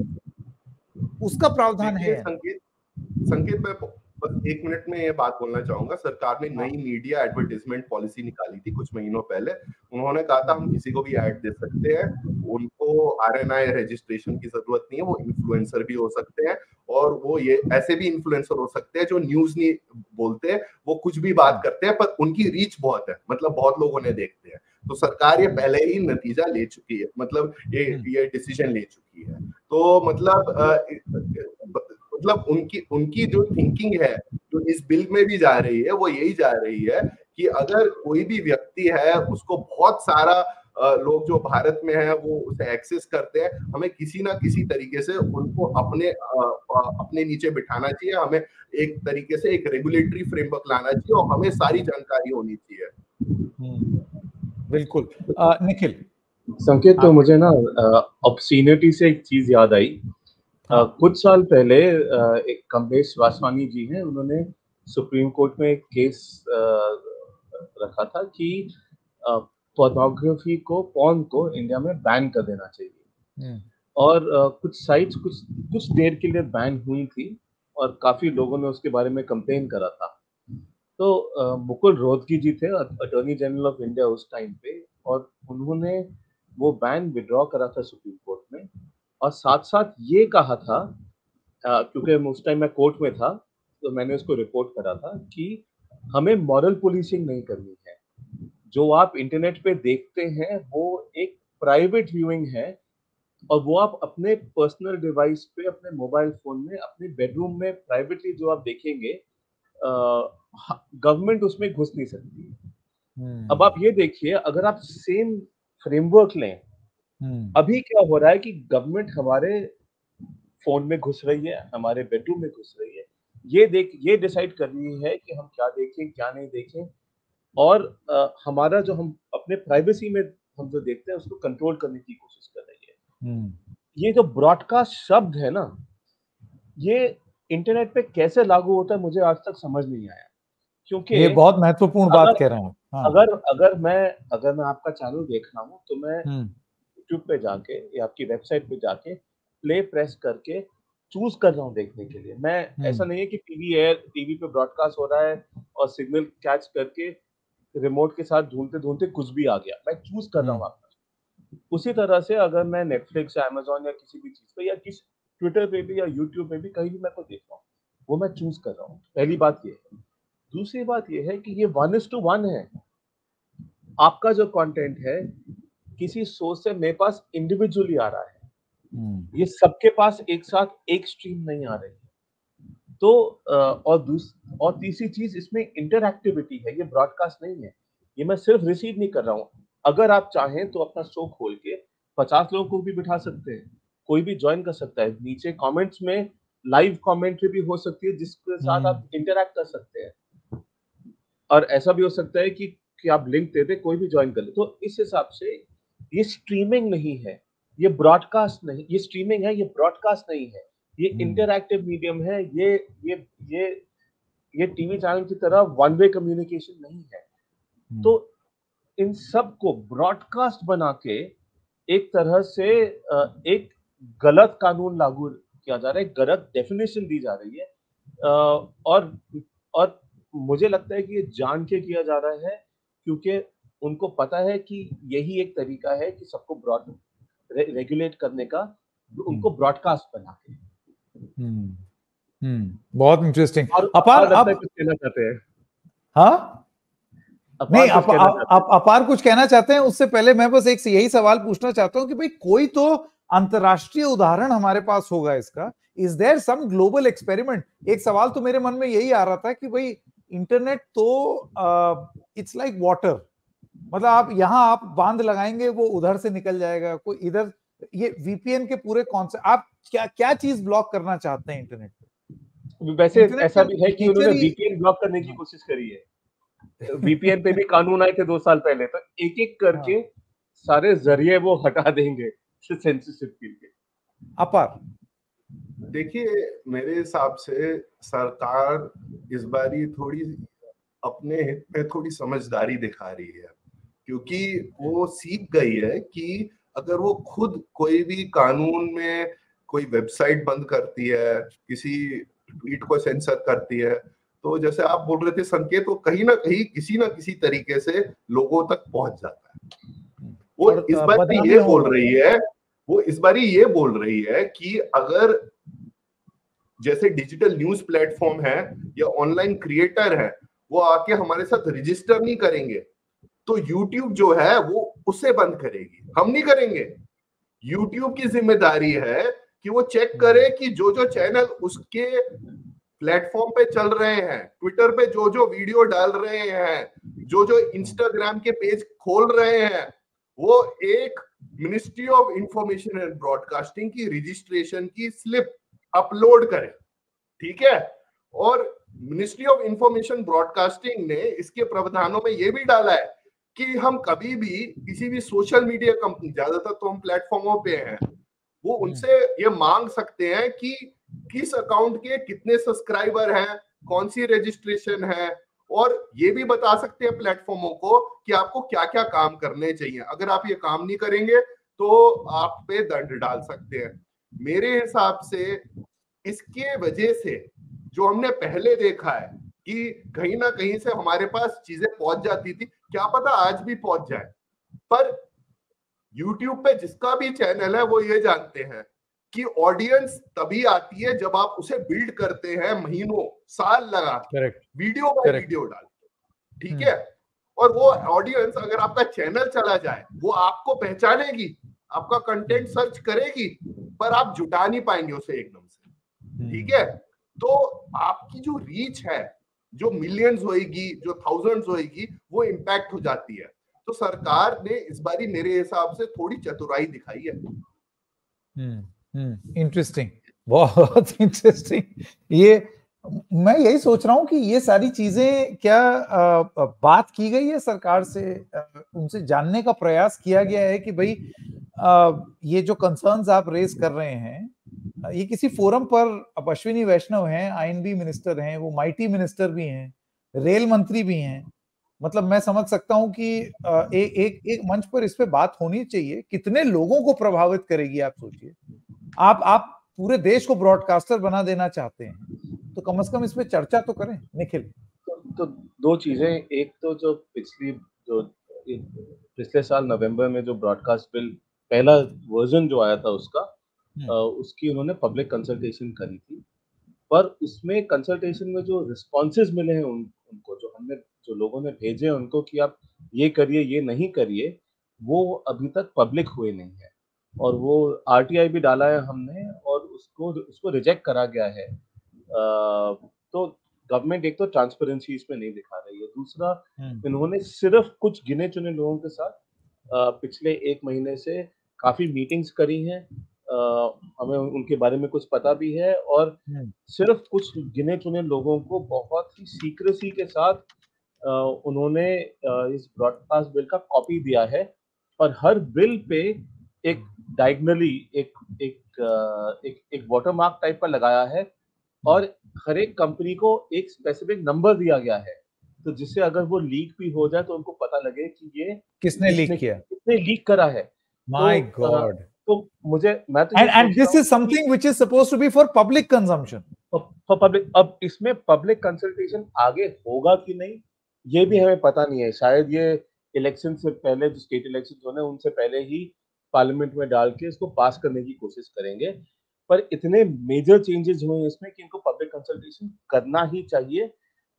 उसका प्रावधान है। संकेत मैं बस 1 मिनट में ये बात बोलना चाहूंगा। सरकार ने नई मीडिया एडवर्टाइजमेंट पॉलिसी निकाली थी कुछ महीनों पहले। उन्होंने कहा था हम किसी को भी ऐड दे सकते हैं, उनको आरएनआई रजिस्ट्रेशन की जरूरत नहीं है, वो इन्फ्लुएंसर भी हो सकते हैं, और वो ये ऐसे भी इन्फ्लुएंसर हो सकते हैं जो न्यूज नहीं बोलते, वो कुछ भी बात करते हैं पर उनकी रीच बहुत है, मतलब बहुत लोग उन्हें देखते हैं। तो सरकार ये पहले ही नतीजा ले चुकी है, मतलब ये डिसीजन ले चुकी है। तो मतलब उनकी जो थिंकिंग है जो इस बिल में भी जा रही है वो यही जा रही है कि अगर कोई भी व्यक्ति है, उसको बहुत सारा लोग जो भारत में है वो उसे एक्सेस करते हैं, हमें किसी ना किसी तरीके से उनको अपने नीचे बिठाना चाहिए। हमें एक तरीके से एक रेगुलेटरी फ्रेमवर्क लाना चाहिए और हमें सारी जानकारी होनी चाहिए। बिल्कुल। निखिल। संकेत, तो मुझे ना ऑब्सीनिटी से एक चीज याद आई। कुछ साल पहले एक कमलेश वासवानी जी हैं, उन्होंने सुप्रीम कोर्ट में एक केस रखा था कि पोर्नोग्राफी को, पॉर्न को इंडिया में बैन कर देना चाहिए। और कुछ साइट्स कुछ देर के लिए बैन हुई थी और काफी लोगों ने उसके बारे में कंप्लेन करा था। तो मुकुल रोहतगी जी थे अटॉर्नी जनरल ऑफ इंडिया उस टाइम पे, और उन्होंने वो बैन विड्रॉ करा था सुप्रीम कोर्ट में, और साथ साथ ये कहा था, क्योंकि उस टाइम मैं कोर्ट में था तो मैंने उसको रिपोर्ट करा था कि हमें मॉरल पुलिसिंग नहीं करनी है। जो आप इंटरनेट पे देखते हैं वो एक प्राइवेट व्यूइंग है, और वो आप अपने पर्सनल डिवाइस पे, अपने मोबाइल फोन में, अपने बेडरूम में प्राइवेटली जो आप देखेंगे, गवर्नमेंट उसमें घुस नहीं सकती। अब आप ये देखिए, अगर आप सेम फ्रेमवर्क लें, अभी क्या हो रहा है कि गवर्नमेंट हमारे फोन में घुस रही है, हमारे बेडरूम में घुस रही है, ये डिसाइड कर रही है कि हम क्या देखें क्या नहीं देखें, और हमारा जो हम अपने प्राइवेसी में हम जो देखते हैं उसको कंट्रोल करने की कोशिश कर रही है। ये जो ब्रॉडकास्ट शब्द है ना, ये इंटरनेट पे कैसे लागू होता है मुझे आज तक समझ नहीं आया, क्योंकि ये बहुत महत्वपूर्ण बात कह रहे हैं। अगर मैं आपका चैनल देख रहा हूँ तो मैं यूट्यूब पे जाके या आपकी वेबसाइट पे जाके प्ले प्रेस करके चूज कर रहा हूँ देखने के लिए। मैं ऐसा नहीं है कि टीवी पे ब्रॉडकास्ट हो रहा है और सिग्नल कैच करके रिमोट के साथ ढूंढते ढूंढते कुछ भी आ गया, मैं चूज कर रहा हूँ आपका। उसी तरह से अगर मैं नेटफ्लिक्स या अमेजोन या किसी भी चीज पे या किस ट्विटर पे भी या यूट्यूब पे भी कहीं भी मैं को देख रहा हूँ, वो मैं चूज कर रहा हूँ। पहली बात ये है। दूसरी बात ये है कि ये 1:1 है। आपका जो कंटेंट है किसी सोर्स से मेरे पास इंडिविजुअली आ रहा है, ये सबके पास एक साथ एक स्ट्रीम नहीं आ रही है। तो और तीसरी चीज इसमें इंटरएक्टिविटी है, ये ब्रॉडकास्ट नहीं है। ये मैं सिर्फ रिसीव नहीं कर रहा हूँ। अगर आप चाहें तो अपना शो खोल के 50 लोगों को भी बिठा सकते हैं, कोई भी ज्वाइन कर सकता है। नीचे कमेंट्स में लाइव कमेंट्री भी हो सकती है जिसके साथ आप इंटरैक्ट कर सकते हैं। और ऐसा भी हो सकता है कि आप लिंक दे दे, कोई भी ज्वाइन कर ले। तो इस हिसाब से ये स्ट्रीमिंग नहीं है, ये ब्रॉडकास्ट नहीं, ये स्ट्रीमिंग है, ये ब्रॉडकास्ट नहीं है। ये इंटरैक्टिव मीडियम है। ये टीवी चैनल की तरह वन वे कम्युनिकेशन नहीं है। तो इन सब को ब्रॉडकास्ट बना के एक तरह से एक गलत कानून लागू किया जा रहा है, गलत डेफिनेशन दी जा रही है। और मुझे लगता है कि ये जान के किया जा रहा है, क्योंकि उनको पता है कि यही एक तरीका है कि सबको रेगुलेट करने का, उनको ब्रॉडकास्ट बना के। बहुत इंटरेस्टिंग। अपार आप कुछ कहना चाहते हैं? हाँ नहीं, अपार कुछ कहना चाहते हैं। उससे पहले मैं बस एक यही सवाल पूछना चाहता हूँ कि भाई कोई तो अंतरराष्ट्रीय उदाहरण हमारे पास होगा इसका। Is there some global experiment? एक सवाल तो मेरे मन में यही आ रहा था कि भाई इंटरनेट तो इट्स लाइक वाटर, मतलब आप यहाँ आप बांध लगाएंगे वो उधर से निकल जाएगा, कोई इधर। ये वीपीएन के पूरे कॉन्सेप्ट, आप क्या चीज ब्लॉक करना चाहते हैं इंटरनेट पे? वैसे ऐसा भी है कि उन्होंने वीपीएन ब्लॉक करने की कोशिश करी है। वीपीएन पे भी कानून आए थे 2 साल पहले, तो एक एक करके सारे जरिए वो हटा देंगे सेंसरशिप के लिए। अपार देखिए, मेरे हिसाब से सरकार इस बारी थोड़ी अपने हित में थोड़ी समझदारी दिखा रही है, क्योंकि वो सीख गई है कि अगर वो खुद कोई भी कानून में कोई वेबसाइट बंद करती है, किसी ट्वीट को सेंसर करती है, तो जैसे आप बोल रहे थे संकेत, वो कहीं ना कहीं किसी ना किसी तरीके से लोगों तक पहुंच जाता है। वो इस बारी ये बोल रही है, वो इस बारी ये बोल रही है कि अगर जैसे डिजिटल न्यूज प्लेटफॉर्म है या ऑनलाइन क्रिएटर है, वो आके हमारे साथ रजिस्टर नहीं करेंगे तो यूट्यूब जो है वो उसे बंद करेगी, हम नहीं करेंगे। यूट्यूब की जिम्मेदारी है कि वो चेक करे कि जो जो चैनल उसके प्लेटफॉर्म पे चल रहे हैं, ट्विटर पे जो जो वीडियो डाल रहे हैं, जो जो इंस्टाग्राम के पेज खोल रहे हैं, वो एक ministry of information and broadcasting की रजिस्ट्रेशन की स्लिप अपलोड करे, ठीक है। और मिनिस्ट्री ऑफ इंफॉर्मेशन ब्रॉडकास्टिंग ने इसके प्रावधानों में ये भी डाला है कि हम कभी भी किसी भी सोशल मीडिया कंपनी, ज्यादातर तो हम प्लेटफॉर्मों पे हैं, वो उनसे ये मांग सकते हैं कि किस अकाउंट के कितने सब्सक्राइबर हैं, कौन सी रजिस्ट्रेशन है, और ये भी बता सकते हैं प्लेटफॉर्मों को कि आपको क्या क्या काम करने चाहिए। अगर आप ये काम नहीं करेंगे तो आप पे दंड डाल सकते हैं। मेरे हिसाब से इसके वजह से जो हमने पहले देखा है कि कहीं ना कहीं से हमारे पास चीजें पहुंच जाती थी, क्या पता आज भी पहुंच जाए, पर YouTube पे जिसका भी चैनल है वो ये जानते हैं कि ऑडियंस तभी आती है जब आप उसे बिल्ड करते हैं महीनों साल लगा वीडियो बाय वीडियो डाल के, ठीक है। और वो ऑडियंस अगर आपका चैनल चला जाए वो आपको पहचानेगी, आपका कंटेंट सर्च करेगी, पर आप जुटा नहीं पाएंगे उसे एकदम से, ठीक है। तो आपकी जो रीच है, जो मिलियंस होएगी, जो थाउजेंड्स होएगी, वो इम्पैक्ट हो जाती है। तो सरकार ने इस बारी मेरे हिसाब से थोड़ी चतुराई दिखाई है। इंटरेस्टिंग, बहुत इंटरेस्टिंग। ये मैं यही सोच रहा हूँ कि ये सारी चीजें क्या बात की गई है सरकार से, उनसे जानने का प्रयास किया गया है कि भाई ये जो कंसर्न्स आप रेज कर रहे हैं, ये किसी फोरम पर, अब अश्विनी वैष्णव हैं, आईएनबी मिनिस्टर हैं, वो माइटी मिनिस्टर भी हैं, रेल मंत्री भी हैं, मतलब मैं समझ सकता हूं कि एक मंच पर इस पे बात होनी चाहिए। कितने लोगों को प्रभावित करेगी आप सोचिए। आप पूरे देश को ब्रॉडकास्टर बना देना चाहते हैं तो कम से कम इस पे चर्चा तो करें। निखिल, तो दो चीजें, एक तो जो पिछले साल नवंबर में जो ब्रॉडकास्ट बिल पहला वर्जन जो आया था उसका, उसकी उन्होंने पब्लिक कंसल्टेशन करी थी, पर उसमें कंसल्टेशन में जो रिस्पॉन्सेज मिले हैं उनको, जो लोगों ने भेजे उनको कि आप ये करिए ये नहीं करिए, वो अभी तक पब्लिक हुए नहीं है, और वो आरटीआई भी डाला है हमने और उसको रिजेक्ट करा गया है। तो गवर्नमेंट एक तो ट्रांसपेरेंसी इसमें नहीं दिखा रही है, दूसरा इन्होंने सिर्फ कुछ गिने चुने लोगों के साथ पिछले 1 महीने से काफी मीटिंग्स करी हैं, हमें उनके बारे में कुछ पता भी है, और सिर्फ कुछ गिने चुने लोगों को बहुत ही सीक्रेसी के साथ उन्होंने इस ब्रॉडकास्ट बिल का कॉपी दिया है, और हर बिल पे एक डायगनली एक वाटरमार्क टाइप का लगाया है, और हर एक कंपनी को एक स्पेसिफिक नंबर दिया गया है, तो जिससे अगर वो लीक भी हो जाए तो उनको पता लगे कि ये किसने लीक करा है। My God. तो मैं तो and this is something which is supposed to be for public consumption, for public. अब इसमें पब्लिक कंसल्टेशन आगे होगा कि नहीं ये भी हमें पता नहीं है, शायद ये इलेक्शन से पहले, जो स्टेट इलेक्शन होने उनसे पहले ही पार्लियामेंट में डाल के इसको पास करने की कोशिश करेंगे, पर इतने मेजर चेंजेस हुए इसमें कि इनको पब्लिक कंसल्टेशन करना ही चाहिए।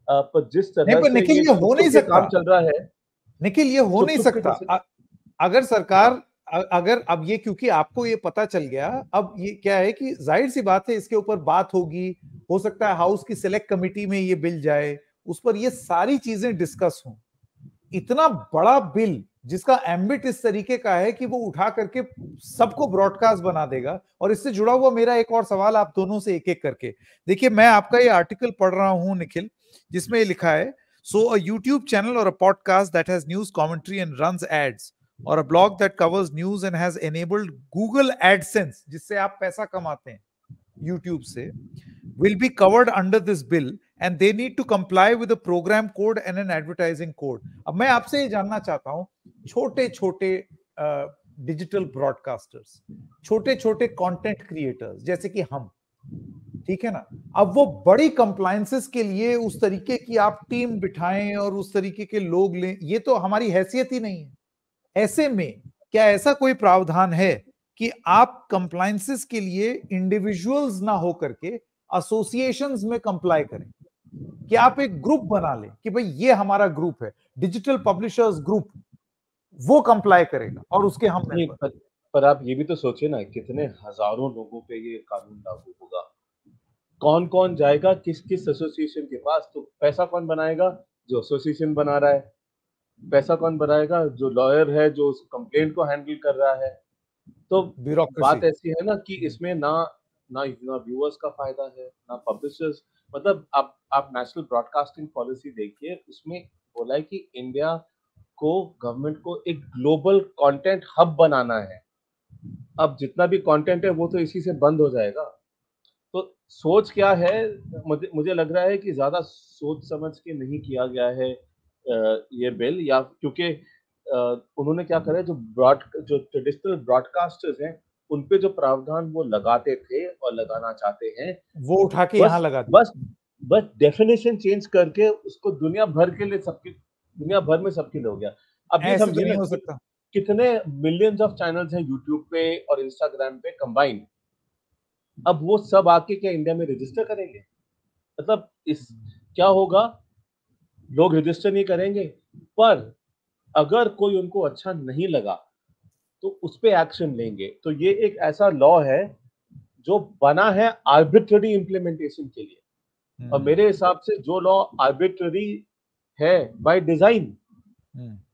पर जिस तरह से निखिल ये हो नहीं सकता, काम चल रहा है निखिल ये हो नहीं सकता। अगर सरकार अगर अब ये, क्योंकि आपको ये पता चल गया, अब ये क्या है कि जाहिर सी बात है इसके ऊपर बात होगी, हो सकता है हाउस की सिलेक्ट कमेटी में ये बिल जाए, उस पर ये सारी चीजें डिस्कस हों। इतना बड़ा बिल जिसका एम्बिट इस तरीके का है कि वो उठा करके सबको ब्रॉडकास्ट बना देगा। और इससे जुड़ा हुआ मेरा एक और सवाल आप दोनों से एक एक करके, देखिए मैं आपका ये आर्टिकल पढ़ रहा हूं निखिल, जिसमें ये लिखा है, सो अ यूट्यूब चैनल और uh podcast that has news commentary and runs ads, or a blog that covers news and has enabled Google AdSense, जिससे आप पैसा कमाते हैं YouTube से, will be covered under this bill and they need to comply with a program code and an advertising code. अब मैं आपसे ये जानना चाहता हूं, छोटे छोटे डिजिटल ब्रॉडकास्टर्स, छोटे छोटे कंटेंट क्रिएटर्स जैसे कि हम, ठीक है ना, अब वो बड़ी कंप्लायंसेस के लिए उस तरीके की आप टीम बिठाएं और उस तरीके के लोग लें, ये तो हमारी हैसियत ही नहीं है। ऐसे में क्या ऐसा कोई प्रावधान है कि आप कंप्लायंसेस के लिए इंडिविजुअल्स ना हो करके एसोसिएशंस में कंप्लाई करें, कि आप एक ग्रुप बना लें कि भाई ये हमारा ग्रुप है, डिजिटल पब्लिशर्स ग्रुप, वो कंप्लाई करेगा और उसके हम मेंबर। पर आप ये भी तो सोचिए ना, कितने हजारों लोगों पे ये कानून लागू होगा, कौन कौन जाएगा किस किस एसोसिएशन के पास, तो पैसा कौन बनाएगा, जो एसोसिएशन बना रहा है, पैसा कौन बनाएगा, जो लॉयर है जो उस कंप्लेंट को हैंडल कर रहा है। तो बात ऐसी है ना कि इसमें ना व्यूअर्स का फायदा है ना पब्लिशर्स। मतलब आप नेशनल ब्रॉडकास्टिंग पॉलिसी देखिए, उसमें बोला है कि इंडिया को, गवर्नमेंट को एक ग्लोबल कंटेंट हब बनाना है। अब जितना भी कंटेंट है वो तो इसी से बंद हो जाएगा। तो सोच क्या है, मुझे लग रहा है कि ज्यादा सोच समझ के नहीं किया गया है ये बिल, या क्योंकि उन्होंने क्या करा, जो ट्रेडिशनल ब्रॉडकास्टर्स हैं उन पे जो प्रावधान वो लगाते थे और लगाना चाहते हैं वो उठा के यहाँ लगा दिया। बस डेफिनेशन चेंज करके उसको दुनिया भर में सबके लिए हो गया। अब ये समझिए नहीं हो सकता, कितने मिलियंस ऑफ चैनल्स हैं यूट्यूब पे और इंस्टाग्राम पे कंबाइंड, अब वो सब आके क्या इंडिया में रजिस्टर करेंगे? मतलब क्या होगा, लोग रजिस्टर नहीं करेंगे, पर अगर कोई उनको अच्छा नहीं लगा तो उस पे एक्शन लेंगे। तो ये एक ऐसा लॉ है जो बना है आर्बिट्ररी इंप्लीमेंटेशन के लिए, और मेरे हिसाब से जो लॉ आर्बिट्ररी है बाय डिजाइन,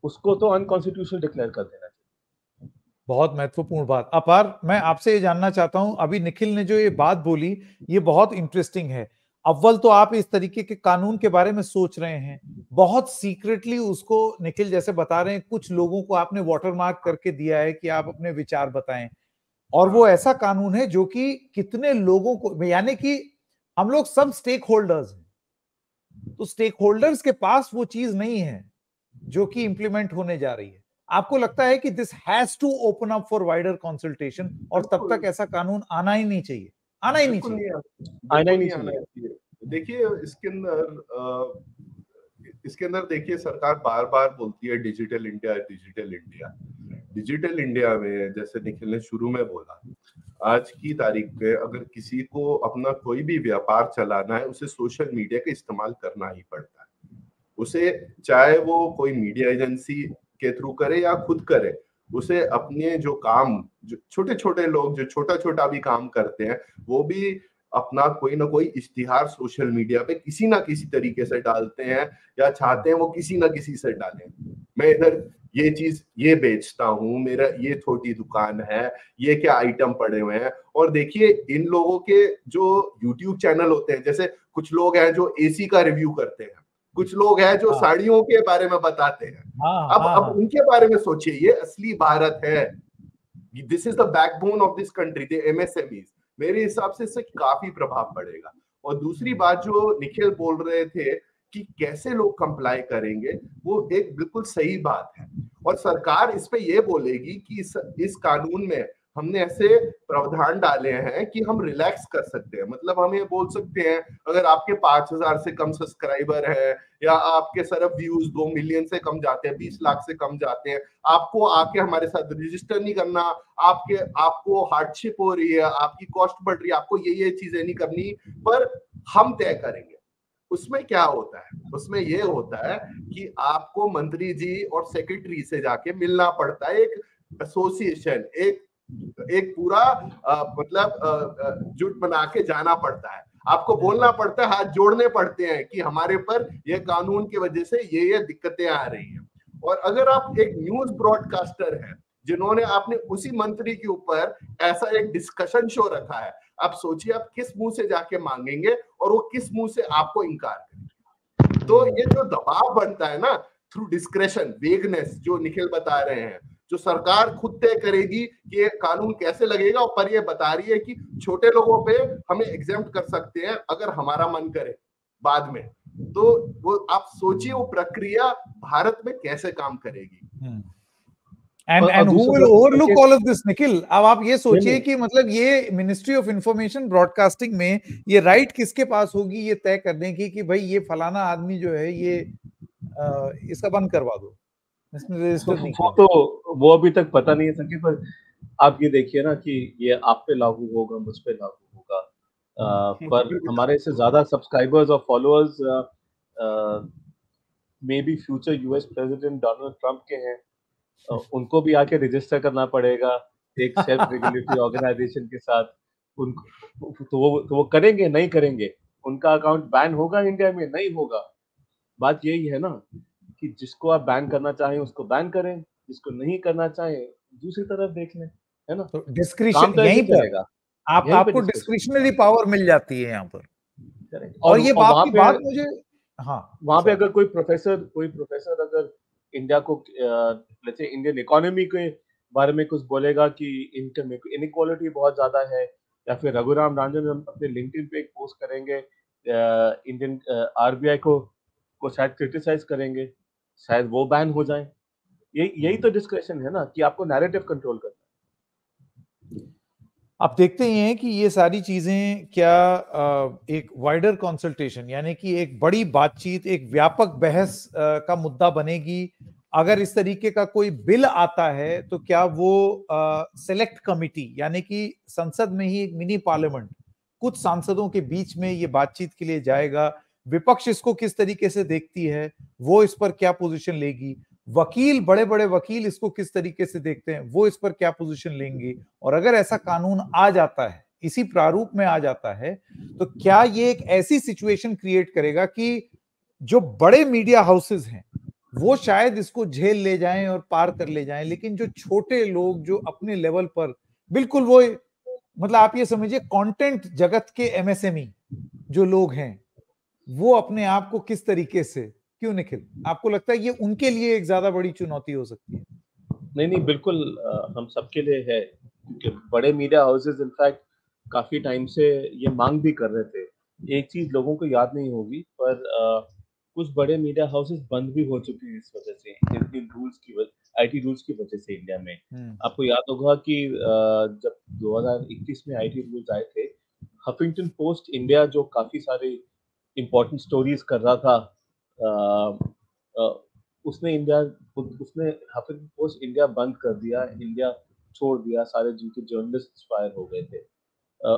उसको तो अनकॉन्स्टिट्यूशनल डिक्लेयर कर देना चाहिए। बहुत महत्वपूर्ण बात। अपार, मैं आपसे ये जानना चाहता हूं, अभी निखिल ने जो ये बात बोली ये बहुत इंटरेस्टिंग है। अव्वल तो आप इस तरीके के कानून के बारे में सोच रहे हैं, बहुत सीक्रेटली उसको निखिल जैसे बता रहे हैं, कुछ लोगों को आपने वाटरमार्क करके दिया है कि आप अपने विचार बताएं, और वो ऐसा कानून है जो कि कितने लोगों को, यानी कि हम लोग सब स्टेक होल्डर्स हैं, तो स्टेक होल्डर्स के पास वो चीज नहीं है जो कि इंप्लीमेंट होने जा रही है। आपको लगता है कि this has to open up for wider consultation, और तब तक ऐसा कानून आना ही नहीं चाहिए, आना ही नहीं चाहिए। देखिए इसके अंदर इसके अंदर देखिए सरकार बार बार बोलती है digital India, digital India. Digital India में जैसे निखिल ने शुरू में बोला, आज की तारीख में अगर किसी को अपना कोई भी व्यापार चलाना है, उसे सोशल मीडिया का इस्तेमाल करना ही पड़ता है। उसे चाहे वो कोई मीडिया एजेंसी के थ्रू करे या खुद करे, उसे अपने जो काम, जो छोटे छोटे लोग जो छोटा छोटा भी काम करते हैं, वो भी अपना कोई ना कोई इश्तिहार सोशल मीडिया पे किसी ना किसी तरीके से डालते हैं, या चाहते हैं वो किसी ना किसी से डालें। मैं इधर ये चीज ये बेचता हूँ, मेरा ये छोटी दुकान है, ये क्या आइटम पड़े हुए हैं। और देखिए इन लोगों के जो यूट्यूब चैनल होते हैं, जैसे कुछ लोग हैं जो एसी का रिव्यू करते हैं, कुछ लोग हैं जो साड़ियों के बारे में बताते हैं। अब उनके बारे में सोचिए, ये असली भारत है, this is the backbone of this country, the MSMEs. मेरे हिसाब से इससे काफी प्रभाव पड़ेगा। और दूसरी बात जो निखिल बोल रहे थे कि कैसे लोग कंप्लाई करेंगे, वो एक बिल्कुल सही बात है। और सरकार इस पे ये बोलेगी कि इस कानून में हमने ऐसे प्रावधान डाले हैं कि हम रिलैक्स कर सकते हैं। मतलब हम ये बोल सकते हैं, अगर आपके 5000 से कम सब्सक्राइबर है, या आपके सिर्फ व्यूज 2 मिलियन से कम जाते हैं, 20 लाख से कम जाते हैं, आपको आके हमारे साथ रजिस्टर नहीं करना, आपको हार्डशिप हो रही है, आपकी कॉस्ट बढ़ रही है, आपको ये चीजें नहीं करनी, पर हम तय करेंगे। उसमें क्या होता है, उसमें ये होता है कि आपको मंत्री जी और सेक्रेटरी से जाके मिलना पड़ता है, एक एसोसिएशन, एक पूरा मतलब जुट बना के जाना पड़ता है, आपको बोलना पड़ता है, हाथ जोड़ने पड़ते हैं कि हमारे पर ये कानून की वजह से ये दिक्कतें आ रही हैं। और अगर आप एक न्यूज ब्रॉडकास्टर है जिन्होंने आपने उसी मंत्री के ऊपर ऐसा एक डिस्कशन शो रखा है, आप सोचिए आप किस मुंह से जाके मांगेंगे और वो किस मुंह से आपको इनकार करेंगे। तो ये जो दबाव बनता है ना, थ्रू डिस्क्रेशन, वेगनेस, जो निखिल बता रहे हैं, जो सरकार खुद तय करेगी कि ये कानून कैसे लगेगा, और पर ये बता रही है कि छोटे लोगों पे हमें एग्जेम्प्ट कर सकते हैं अगर हमारा मन करे बाद में। तो वो आप सोचिए वो प्रक्रिया भारत में कैसे काम करेगी। And who will overlook all of this, Nikhil? अब आप ये सोचिए कि मतलब ये मिनिस्ट्री ऑफ इंफॉर्मेशन ब्रॉडकास्टिंग में ये राइट किसके पास होगी ये तय करने की कि भाई ये फलाना आदमी जो है ये इसका बंद करवा दो, इसमें रजिस्टर नहीं तो वो अभी तक पता नहीं है सके। पर आप ये देखिए ना कि ये आप पे लागू होगा, मुझ पे लागू होगा, पर हमारे से ज्यादा सब्सक्राइबर्स और followers may be future US president Donald Trump के हैं, उनको भी आके रजिस्टर करना पड़ेगा एक सेल्फ रेगुलेटरी ऑर्गेनाइजेशन के साथ। उनको तो वो करेंगे, नहीं करेंगे, उनका अकाउंट बैन होगा इंडिया में, नहीं होगा। बात यही है ना कि जिसको आप बैन करना चाहें उसको बैन करें, जिसको नहीं करना चाहें दूसरी तरफ देख लें, है ना। तो डिस्क्रिशन यहीं पर आपको डिस्क्रिशनरी पावर मिल जाती है यहाँ पर। और ये बात मुझे, हाँ, वहां पे अगर कोई प्रोफेसर अगर इंडिया को जैसे इंडियन इकोनॉमी के बारे में कुछ बोलेगा कि इनकम इनइक्वालिटी बहुत ज्यादा है, या फिर रघुराम राजन अपने लिंक्डइन पे एक पोस्ट करेंगे, इंडियन आरबीआई को शायद क्रिटिसाइज करेंगे, शायद वो बैन हो जाए। यही तो डिस्कशन है ना कि आपको नैरेटिव कंट्रोल करना है। आप देखते ही हैं कि ये सारी चीजें क्या एक वाइडर कंसल्टेशन, यानी कि एक बड़ी बातचीत, एक व्यापक बहस का मुद्दा बनेगी। अगर इस तरीके का कोई बिल आता है तो क्या वो सेलेक्ट कमिटी, यानी कि संसद में ही एक मिनी पार्लियामेंट, कुछ सांसदों के बीच में ये बातचीत के लिए जाएगा, विपक्ष इसको किस तरीके से देखती है, वो इस पर क्या पोजीशन लेगी, वकील, बड़े बड़े वकील इसको किस तरीके से देखते हैं, वो इस पर क्या पोजीशन लेंगे। और अगर ऐसा कानून आ जाता है, इसी प्रारूप में आ जाता है, तो क्या ये एक ऐसी सिचुएशन क्रिएट करेगा कि जो बड़े मीडिया हाउसेस हैं वो शायद इसको झेल ले जाएं और पार कर ले जाएं, लेकिन जो छोटे लोग जो अपने लेवल पर बिल्कुल वो, मतलब आप ये समझिए कंटेंट जगत के एमएसएमई जो लोग हैं, वो अपने आप को किस तरीके से, क्यों निखिल, आपको लगता है ये उनके लिए एक ज्यादा बड़ी चुनौती हो सकती है? नहीं, बिल्कुल हम सबके लिए है, क्योंकि बड़े मीडिया हाउसेस इनफैक्ट काफी टाइम से ये मांग भी कर रहे थे। एक चीज लोगों को याद नहीं होगी, पर कुछ बड़े मीडिया हाउसेस बंद भी हो चुके हैं इस वजह से, इन रूल्स की, आईटी रूल्स की वजह से इंडिया में। आपको याद होगा कि जब 2021 में आईटी रूल्स आए थे, हफिंगटन पोस्ट इंडिया जो काफी सारे इंपॉर्टेंट स्टोरीज कर रहा था उसने हफिंगटन पोस्ट इंडिया बंद कर दिया, इंडिया छोड़ दिया, सारे जिनके जर्नलिस्ट फायर हो गए थे।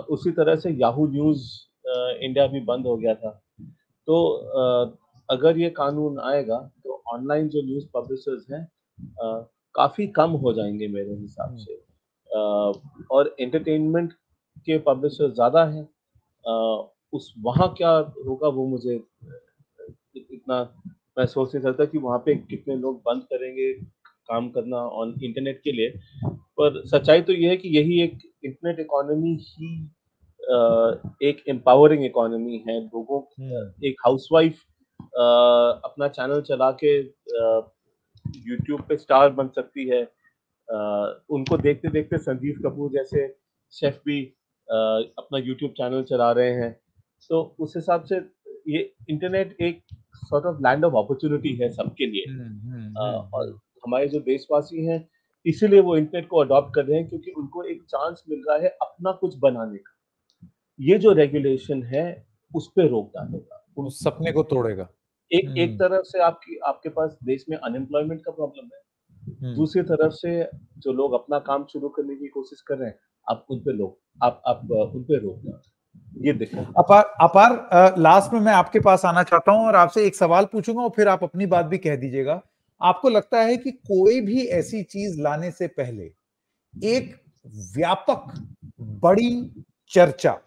उसी तरह से याहू न्यूज इंडिया भी बंद हो गया था। तो अगर ये कानून आएगा तो ऑनलाइन जो न्यूज पब्लिशर्स हैं काफी कम हो जाएंगे मेरे हिसाब से, और एंटरटेनमेंट के पब्लिशर्स ज्यादा हैं। उस वहाँ क्या होगा वो मुझे इतना मैं सोच नहीं सकता कि वहाँ पे कितने लोग बंद करेंगे काम करना ऑन इंटरनेट के लिए। पर सच्चाई तो ये है कि यही एक इंटरनेट इकोनॉमी ही एक एम्पावरिंग इकोनॉमी है। लोगों एक हाउसवाइफ अपना चैनल चला के यूट्यूब पे स्टार बन सकती है। उनको देखते देखते संजीव कपूर जैसे शेफ भी अपना यूट्यूब चैनल चला रहे हैं। तो उस हिसाब से ये इंटरनेट एक sort of land of opportunity है सबके लिए। और हमारे जो देशवासी हैं इसीलिए वो इंटरनेट को अडॉप्ट कर रहे हैं, क्योंकि उनको एक चांस मिल रहा है अपना कुछ बनाने का। ये जो रेगुलेशन है उस पे रोक डालेगा, उस सपने को तोड़ेगा। एक तरफ से आपके पास देश में अनएम्प्लॉयमेंट का प्रॉब्लम है, दूसरी तरफ से जो लोग अपना काम शुरू करने की कोशिश कर रहे हैं आप उन पे रोक ये दिक्कत। अपार लास्ट में मैं आपके पास आना चाहता हूं और आपसे एक सवाल पूछूंगा और फिर आप अपनी बात भी कह दीजिएगा। आपको लगता है कि कोई भी ऐसी चीज लाने से पहले एक व्यापक बड़ी चर्चा,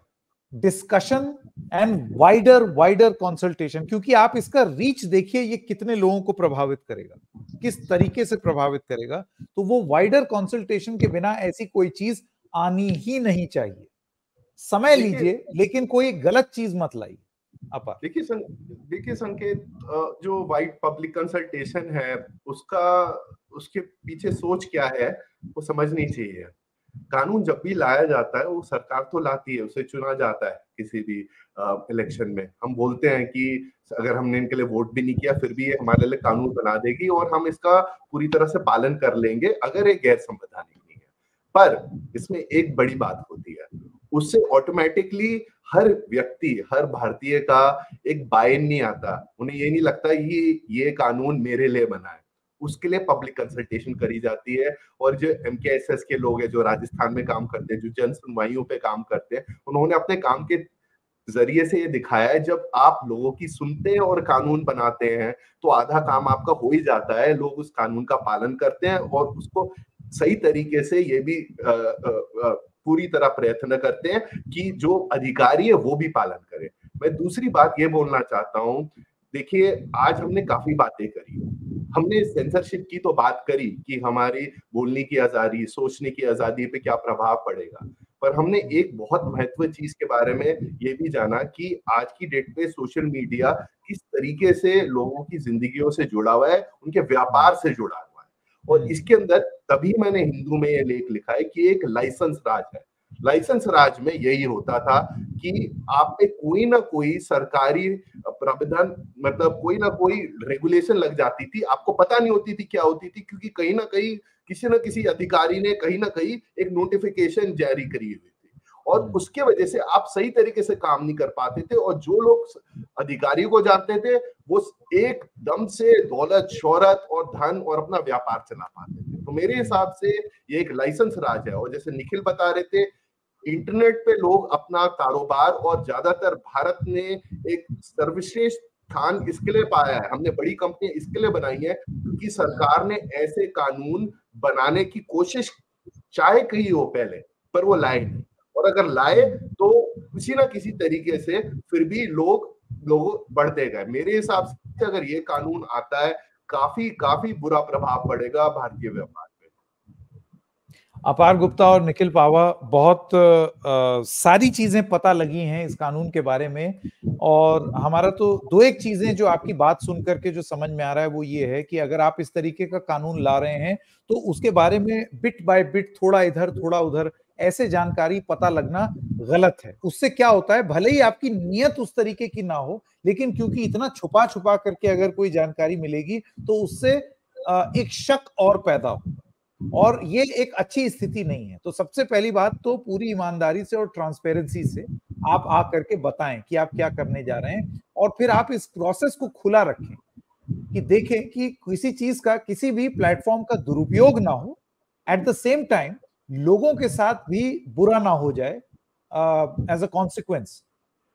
डिस्कशन एंड वाइडर कंसल्टेशन, क्योंकि आप इसका रीच देखिए, ये कितने लोगों को प्रभावित करेगा, किस तरीके से प्रभावित करेगा, तो वो वाइडर कंसल्टेशन के बिना ऐसी कोई चीज आनी ही नहीं चाहिए। समय लीजिए लेकिन कोई गलत चीज मत लाइए। देखिए संकेत, जो वाइड पब्लिक कंसल्टेशन है उसके पीछे सोच क्या है वो समझनी चाहिए। कानून जब भी लाया जाता है वो सरकार तो लाती है, उसे चुना जाता है किसी भी इलेक्शन में। हम बोलते हैं कि अगर हमने इनके लिए वोट भी नहीं किया फिर भी ये हमारे लिए कानून बना देगी और हम इसका पूरी तरह से पालन कर लेंगे अगर ये गैर संवैधानिक नहीं है। पर इसमें एक बड़ी बात होती है, उससे ऑटोमेटिकली हर व्यक्ति, हर भारतीय का एक बायन नहीं आता। उन्हें ये नहीं लगता ये कानून मेरे लिए बना है। उसके लिए पब्लिक कंसल्टेशन करी जाती है। और जो MKSS के लोग हैं जो राजस्थान में काम करते हैं, जो जन सुनवाइयों पे काम करते हैं, उन्होंने अपने काम के जरिए से ये दिखाया है जब आप लोगों की सुनते हैं और कानून बनाते हैं तो आधा काम आपका हो ही जाता है। लोग उस कानून का पालन करते हैं और उसको सही तरीके से ये भी पूरी तरह प्रयत्न करते हैं कि जो अधिकारी है वो भी पालन करे। मैं दूसरी बात ये बोलना चाहता हूँ, देखिए आज हमने काफी बातें करी। हमने सेंसरशिप की तो बात करी कि हमारी बोलने की आजादी, सोचने की आजादी पे क्या प्रभाव पड़ेगा, पर हमने एक बहुत महत्वपूर्ण चीज के बारे में ये भी जाना कि आज की डेट पे सोशल मीडिया किस तरीके से लोगों की जिंदगियों से जुड़ा हुआ है, उनके व्यापार से जुड़ा हुआ है। और इसके अंदर तभी मैंने हिंदू में ये लेख लिखा है कि एक लाइसेंस राज है। लाइसेंस राज में यही होता था कि आप पे कोई ना कोई सरकारी प्रावधान, मतलब कोई ना कोई रेगुलेशन लग जाती थी, आपको पता नहीं होती थी क्या होती थी, क्योंकि कहीं ना कहीं किसी न किसी अधिकारी ने कहीं ना कहीं एक नोटिफिकेशन जारी करी हुई थी और उसके वजह से आप सही तरीके से काम नहीं कर पाते थे। और जो लोग अधिकारियों को जानते थे वो एकदम से दौलत, शोहरत और धन और अपना व्यापार चला पाते थे। तो मेरे हिसाब से ये एक लाइसेंस राज है। और जैसे निखिल बता रहे थे, इंटरनेट पे लोग अपना कारोबार, और ज्यादातर भारत ने एक सर्वश्रेष्ठ स्थान इसके लिए पाया है, हमने बड़ी कंपनियां इसके लिए बनाई है क्योंकि सरकार ने ऐसे कानून बनाने की कोशिश चाहे की हो पहले, पर वो लाए नहीं। और अगर लाए तो किसी ना किसी तरीके से फिर भी लोग बढ़ते गए। मेरे हिसाब से अगर ये कानून आता है काफी बुरा प्रभाव पड़ेगा भारतीय व्यापार। अपार गुप्ता और निखिल पावा, बहुत सारी चीजें पता लगी हैं इस कानून के बारे में। और हमारा तो दो एक चीजें जो आपकी बात सुन करके जो समझ में आ रहा है वो ये है कि अगर आप इस तरीके का कानून ला रहे हैं तो उसके बारे में बिट बाय बिट, थोड़ा इधर थोड़ा उधर ऐसे जानकारी पता लगना गलत है। उससे क्या होता है, भले ही आपकी नीयत उस तरीके की ना हो, लेकिन क्योंकि इतना छुपा छुपा करके अगर कोई जानकारी मिलेगी तो उससे एक शक और पैदा हो, और ये एक अच्छी स्थिति नहीं है। तो सबसे पहली बात तो पूरी ईमानदारी से और ट्रांसपेरेंसी से आप आ करके बताएं कि आप क्या करने जा रहे हैं, और फिर आप इस प्रोसेस को खुला रखें। कि देखें कि किसी चीज का, किसी भी प्लेटफॉर्म का दुरुपयोग ना हो, एट द सेम टाइम लोगों के साथ भी बुरा ना हो जाए एज अ कॉन्सिक्वेंस।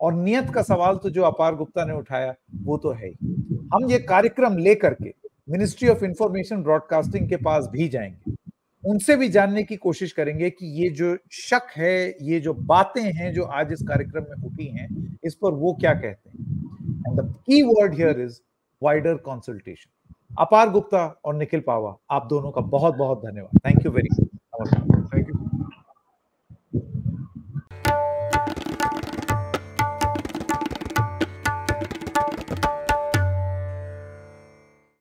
और नियत का सवाल तो जो अपार गुप्ता ने उठाया वो तो है ही। हम ये कार्यक्रम लेकर के मिनिस्ट्री ऑफ इंफॉर्मेशन ब्रॉडकास्टिंग के पास भी जाएंगे, उनसे भी जानने की कोशिश करेंगे कि ये जो शक है, ये जो बातें हैं जो आज इस कार्यक्रम में उठी हैं, इस पर वो क्या कहते हैं। And the key word here is wider consultation. अपार गुप्ता और निखिल पावा, आप दोनों का बहुत बहुत धन्यवाद। Thank you very much. Thank you.